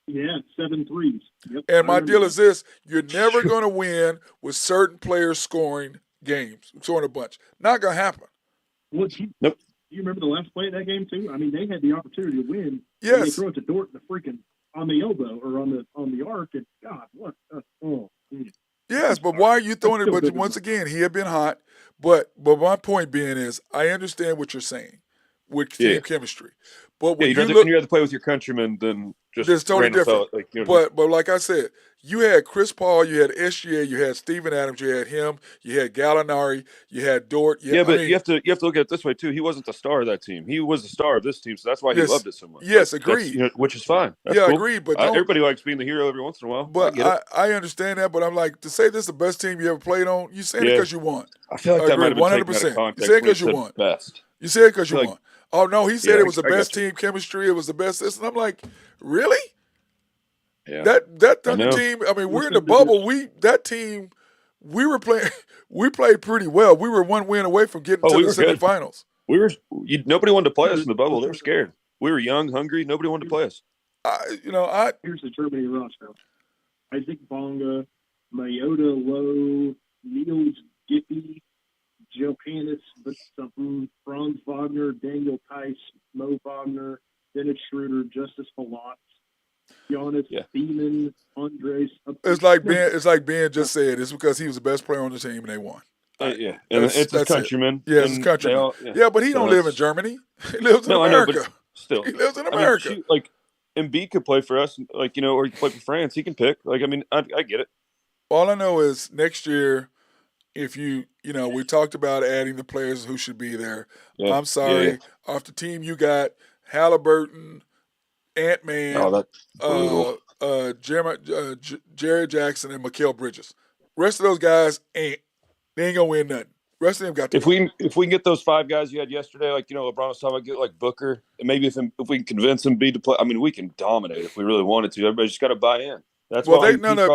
Yeah, 7 threes. Yep, And my deal is this: you're never going to win with certain players scoring scoring a bunch. Not going to happen. Well, Nope. Do you remember the last play of that game too? I mean, they had the opportunity to win. Yes. And they throw it to Dort in the freaking on the elbow or on the arc, and God, what? Yes, but why are you throwing it? But once again, he had been hot. But my point being is, I understand what you're saying with team chemistry. But when you'd you rather play with your countrymen than just it's totally different. Like, you know, but like I said, you had Chris Paul, you had SGA, you had Steven Adams, you had him, you had Gallinari, you had Dort. You have to look at it this way too. He wasn't the star of that team. He was the star of this team, so that's why he loved it so much. Yes, agreed. Which is fine. That's cool. Agreed. But everybody likes being the hero every once in a while. But I understand that. But I'm like, to say this is the best team you ever played on, you saying it because you won. I feel like that might have been taken out of context. You said it because you won. Best. You said it because you won. Oh no, he said it was the best team chemistry. It was the best. And I'm like, really? Yeah. That Thunder team. I mean, we're in the bubble. We were playing. We played pretty well. We were one win away from getting to the semifinals. Nobody wanted to play us in the bubble. They were scared. We were young, hungry. Nobody wanted to play us. Here's the Germany roster: Isaac Bonga, Mayota Lowe, Niels Gippy, Johannes something, Franz Wagner, Daniel Tice, Mo Wagner, Dennis Schroeder, Justice Falat, Giannis Beeman, Andres. It's like Ben just said. It's because he was the best player on the team and they won. And it's his countryman. Yeah, it's his countryman. But he don't live in Germany. He lives in America. I know, but still, he lives in America. I mean, like Embiid could play for us, or he could play for France. He can pick. I get it. All I know is next year, if we talked about adding the players who should be there. Yeah. I'm sorry, off the team you got Halliburton, Ant-Man, Jerry Jackson, and Mikal Bridges. Rest of those guys they ain't gonna win nothing. Rest of them got to if we can get those 5 guys you had yesterday, LeBron was talking about, get like Booker, and maybe if we can convince Embiid to play. I mean, we can dominate if we really wanted to. Everybody just got to buy in. That's but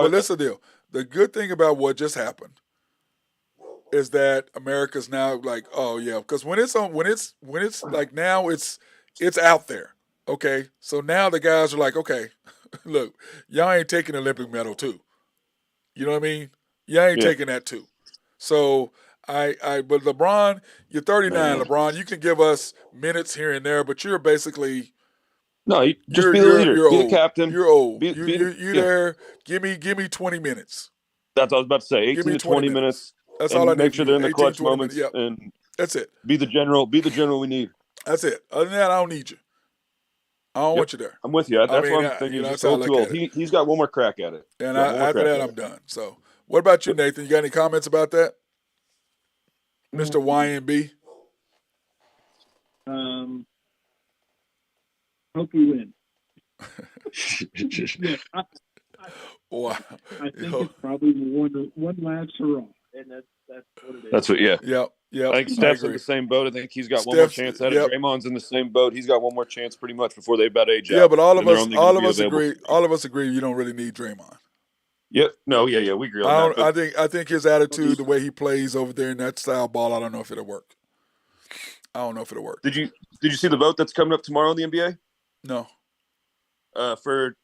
that's the deal. The good thing about what just happened is that America's now like, oh yeah, because when it's like now it's out there. Okay, so now the guys are like, okay, look, y'all ain't taking an Olympic medal too. You know what I mean? Y'all ain't taking that too. So but LeBron, you're 39, LeBron. You can give us minutes here and there, but you're basically be the leader, you're be old. the captain. You're old. You there. Give me 20 minutes. That's what I was about to say. 18 to 20 minutes. That's all I need. Make sure they're in the clutch moments. Yep. And that's it. Be the general we need. That's it. Other than that, I don't need you. I don't want you there. I'm with you. That's why I'm thinking he's so too old. He's got one more crack at it. And after that, I'm done. So, what about you, Nathan? You got any comments about that, Mr. YNB? Hope we win. Wow. I think it's probably one last hurrah, and that's what it is. That's what. Yeah. Yeah. I think Steph's in the same boat. I think he's got one more chance at it. Draymond's in the same boat. He's got one more chance, pretty much, before they about age out. Yeah, but all of us agree. All of us agree. You don't really need Draymond. Yep. No. Yeah. We agree on that. I think his attitude, the way he plays over there in that style ball, I don't know if it'll work. Did you see the vote that's coming up tomorrow in the NBA? No.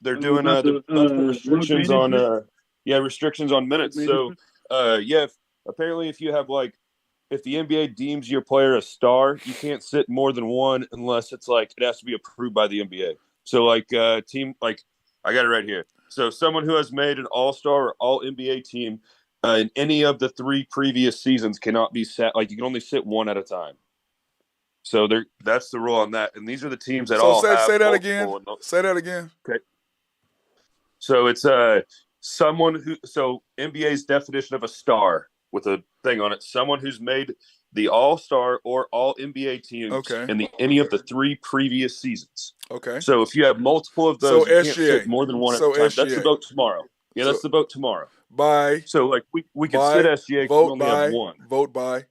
They're doing restrictions on restrictions on minutes. So apparently if you have if the NBA deems your player a star, you can't sit more than one unless it's it has to be approved by the NBA. So team I got it right here. So someone who has made an all-star or all-NBA team in any of the 3 previous seasons cannot be sat. You can only sit one at a time. So that's the rule on that. And these are the teams that say that again. Say that again. Okay. So it's someone who. So NBA's definition of a star with a thing on it: someone who's made the All-Star or All NBA teams in any of the 3 previous seasons. Okay. So if you have multiple of those, you can't sit more than one at a time. SGA. That's the vote tomorrow. Yeah, that's the vote tomorrow. By we can sit SGA if we only have one. Vote by.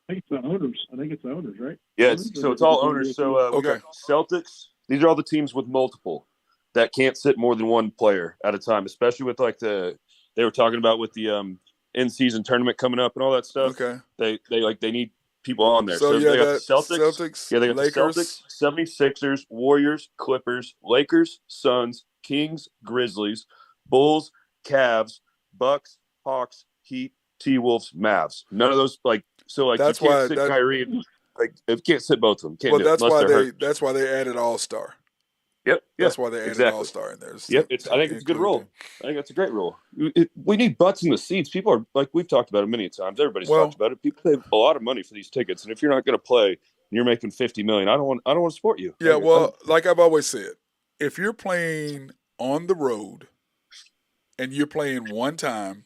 I think it's the owners, right? Yeah, so it's all owners. So we got Celtics. These are all the teams with multiple that can't sit more than one player at a time, especially with they were talking about with the in-season tournament coming up and all that stuff. Okay. They need people on there. So they got the Celtics. Yeah, they got Lakers. the Celtics, 76ers, Warriors, Clippers, Lakers, Suns, Kings, Grizzlies, Bulls, Cavs, Bucks, Hawks, Heat, T-Wolves, Mavs. None of those that's you can't why sit Kyrie. You can't sit both of them. Can't well, do it unless they're hurt. that's why they added All-Star. Yep. That's why they added exactly. All-Star in there. Yep. I think it's a good rule. I think that's a great rule. We need butts in the seats. People are like, we've talked about it many times. Everybody's talked about it. People pay a lot of money for these tickets, and if you're not going to play and you're making $50 million, I don't want to support you. Yeah. Well, like I've always said, if you're playing on the road and you're playing one time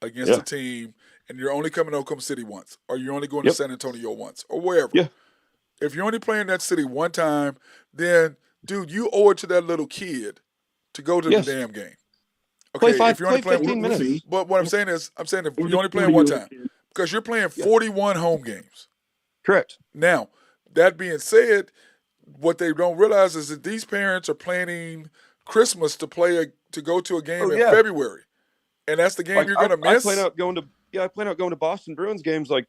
against a team and you're only coming to Oklahoma City once, or you're only going to San Antonio once, or wherever. Yeah. If you're only playing that city one time, then, dude, you owe it to that little kid to go to the damn game. Okay, if you're only playing 15 minutes. But what I'm saying is, if you're only playing one time, because you're playing 41 home games. Correct. Now, that being said, what they don't realize is that these parents are planning Christmas to go to a game in February, and that's the game you're going to miss. I plan out going to Boston Bruins games like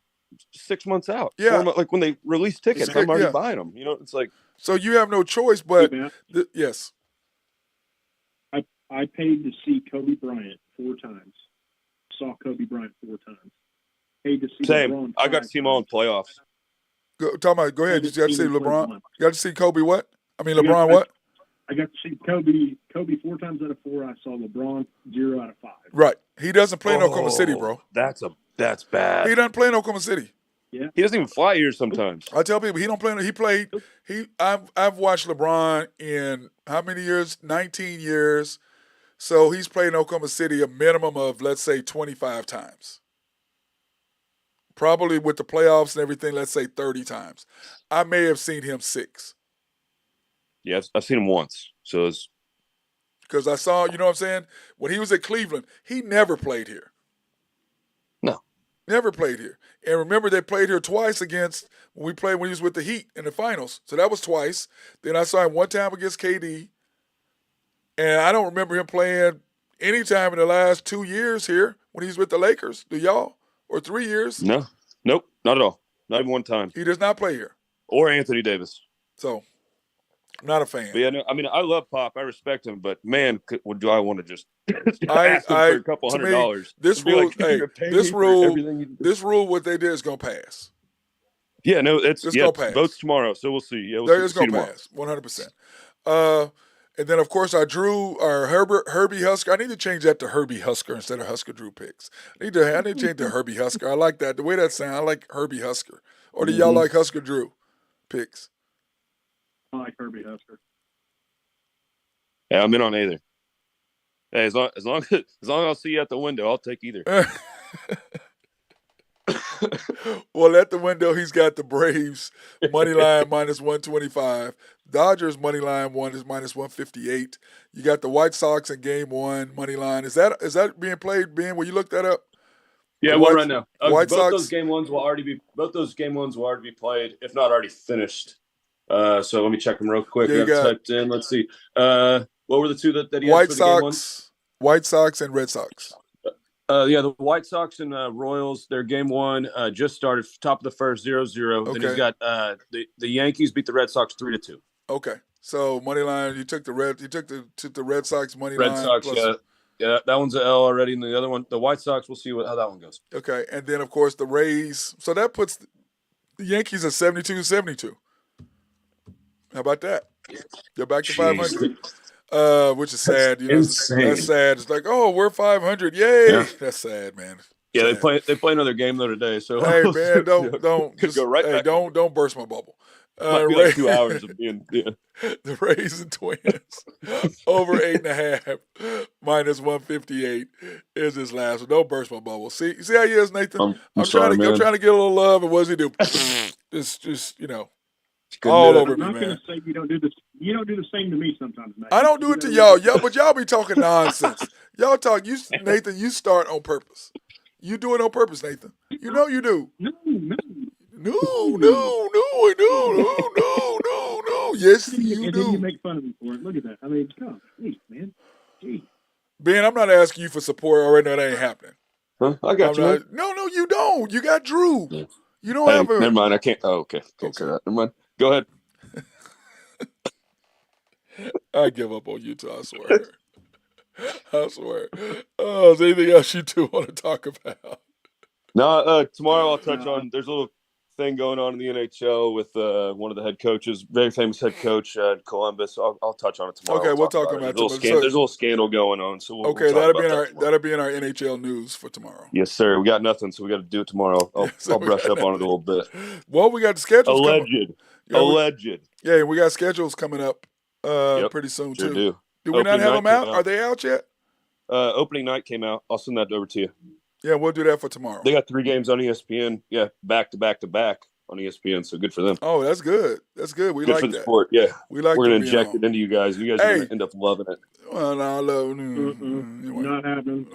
6 months out. Yeah, like when they release tickets, I'm already buying them. It's like, so you have no choice. But yes, I paid to see Kobe Bryant 4 times. Saw Kobe Bryant 4 times. Paid to see LeBron. I got to see him all in playoffs. Go ahead. You got to see LeBron. You got to see Kobe. What? I mean, LeBron. What? I got to see Kobe 4 times out of 4. I saw LeBron 0 out of 5. Right. He doesn't play in Oklahoma City, bro. That's bad. He doesn't play in Oklahoma City. Yeah. He doesn't even fly here sometimes. I tell people he don't play. I've watched LeBron in how many years? 19 years. So he's played in Oklahoma City a minimum of, let's say, 25 times. Probably with the playoffs and everything, let's say 30 times. I may have seen him 6. Yeah, I've seen him once. So it's because I saw, you know what I'm saying? When he was at Cleveland, he never played here. No. Never played here. And remember, they played here twice when he was with the Heat in the finals. So that was twice. Then I saw him one time against KD. And I don't remember him playing any time in the last 2 years here when he's with the Lakers. Do y'all? Or 3 years? No. Nope. Not at all. Not even one time. He does not play here. Or Anthony Davis. So, I'm not a fan. But yeah, no, I mean, I love Pop. I respect him. But, man, do I want to just ask him for a couple $100? This rule, what they did is going to pass. Yeah, no, it's going to pass. Votes tomorrow, so we'll see. Yeah, it's going to pass, 100%. And then, of course, Herbie Husker. I need to change that to Herbie Husker instead of Husker Drew picks. I need to change to Herbie Husker. I like that. The way that sounds, I like Herbie Husker. Or do y'all like Husker Drew picks? I like Herbie Husker. Yeah, I'm in on either. Hey, as long as I'll see you at the window, I'll take either. Well, at the window, he's got the Braves money line minus 125. Dodgers money line is minus 158. You got the White Sox in game 1 money line. Is that being played? Ben, will you look that up? Yeah, right now. Both those game ones will already be played, if not already finished. So let me check them real quick. Yeah, typed in. Let's see. What were the two that he had for the game ones? White Sox and Red Sox. The White Sox and Royals, their game 1 just started, top of the first, 0-0. Okay. Then he's got the Yankees beat the Red Sox 3-2. Okay, so money line, you took the Red Sox money line. Red Sox, yeah, that one's an L already, and the other one, the White Sox, we'll see how that one goes. Okay, and then of course the Rays. So that puts the Yankees at 72-72. How about that? They're back to 500. Which is sad. Insane. That's sad. It's like, oh, we're 500. Yay! Yeah. That's sad, man. Yeah, sad. They play another game though today. So hey, man, don't just, go right back. Don't burst my bubble. Might be like 2 hours of being. Yeah. The Rays and Twins over 8.5 minus 158 is his last one. Don't burst my bubble. See how he is, Nathan. I'm trying to get a little love, and what does he do? just all over me, man. I'm not going to say you don't do this. You don't do the same to me sometimes, man. I don't do it to y'all. But y'all be talking nonsense. Y'all talk. Nathan, you start on purpose. You do it on purpose, Nathan. You know you do. No. Yes, you and do. Then you make fun of me for it. Look at that. I mean, come, please, man. Gee. Ben, I'm not asking you for support. I already know that ain't happening. Huh? I got you. No, you don't. You got Drew. Yeah. You don't have a. Never mind. I can't. Oh, okay. Okay. Never mind. Go ahead. I give up on Utah, I swear. I swear. Oh, is there anything else you two want to talk about? No, tomorrow I'll touch on. There's a little thing going on in the NHL with one of the head coaches, very famous head coach at Columbus. I'll touch on it tomorrow. Okay, we'll talk about about it. it. There's a little scandal going on, so we'll okay, talk about that that'll be in our NHL news for tomorrow. Yes, sir. We got nothing, so we got to do it tomorrow. I'll brush up on it a little bit. Well, we got the schedules Alleged. Yeah, we got schedules coming up pretty soon sure too. Do we not have them out? Are they out yet? Opening night came out. I'll send that over to you. Yeah, we'll do that for tomorrow. They got 3 games on ESPN. Yeah, back to back to back on ESPN. So good for them. Oh, that's good. That's good. We good like for the that. sport. Yeah, we're going to inject it into you guys. You guys are going to end up loving it. Well, no, I love. Not happening.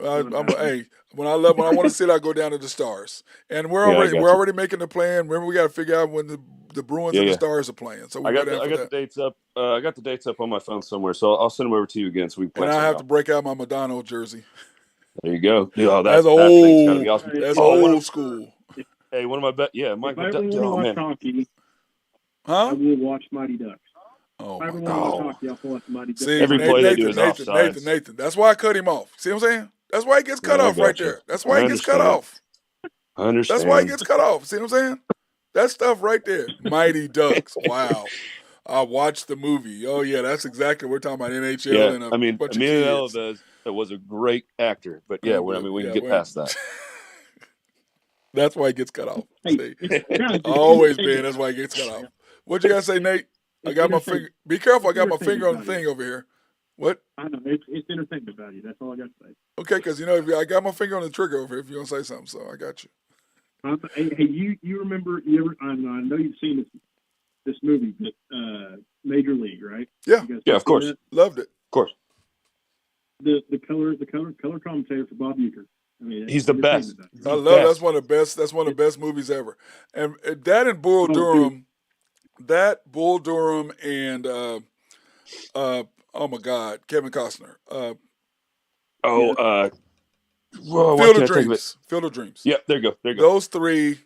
Hey, when I want to sit, I go down to the Stars, and we're already making the plan. Remember, we got to figure out when the Bruins and the Stars are playing. So I got the dates up. I got the dates up on my phone somewhere, so I'll send them over to you again. So we can. And I have to break out my Madonna jersey. There you go. Oh, that's old. Thing's gotta be awesome. That's old school. Hey, one of my Michael. Hockey, I will watch Mighty Ducks. Oh my God! Hockey, I'll watch Mighty Ducks. See, every play they do is offsides. Nathan. That's why I cut him off. See what I'm saying? That's why he gets cut off right there. That's why he gets cut off. I understand. That's why he gets cut off. See what I'm saying? That stuff right there. Mighty Ducks. Wow. I watched the movie. Oh yeah, that's exactly what we're talking about. NHL and a bunch of kids. That was a great actor, but we can get past that. That's why he gets cut off. Always been. That's why he gets cut off. What you gotta say, Nate? I got my finger. Be careful. I got my finger on the thing over here. What? I know it's entertainment value. That's all I got to say. Okay, because I got my finger on the trigger over here. If you want to say something, so I got you. Hey, you remember? I know you've seen this movie, but Major League, right? Yeah, of course. That? Loved it. Of course. The color commentator for Bob Uecker. I mean, he's the best. I love it. That's one of the best. That's one of the best movies ever. And that and Bull Durham, Bull Durham, and oh my God, Kevin Costner. Field of Dreams. Field of Dreams. Yep, there you go. Those three,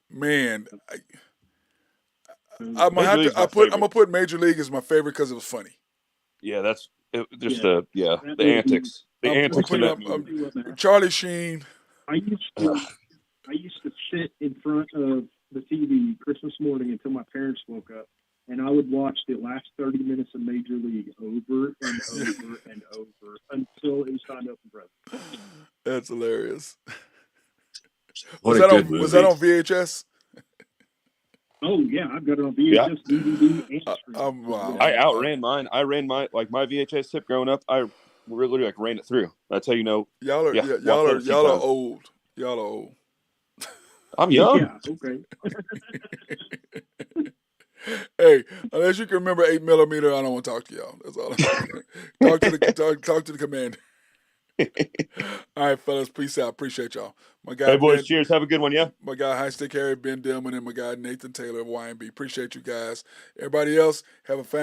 man. I'm gonna put Major League as my favorite because it was funny. Yeah, that's the antics. The antics in that movie. Charlie Sheen. I used to sit in front of the TV Christmas morning until my parents woke up, and I would watch the last 30 minutes of Major League over and over and over until it was time to open presents. That's hilarious. Was that on VHS? Oh yeah, I've got it on VHS, DVD, and wow. I outran mine. I ran my VHS tip growing up. I really ran it through. That's how you know. Y'all are old. Y'all are old. I'm young. Yeah, okay. Hey, unless you can remember 8mm, I don't want to talk to y'all. That's all. Talk to the commander. All right, fellas, peace out. Appreciate y'all. My guy, hey boys, cheers. Have a good one. Yeah. My guy, High Stick Harry, Ben Dillman, and my guy Nathan Taylor of YMB. Appreciate you guys. Everybody else, have a fantastic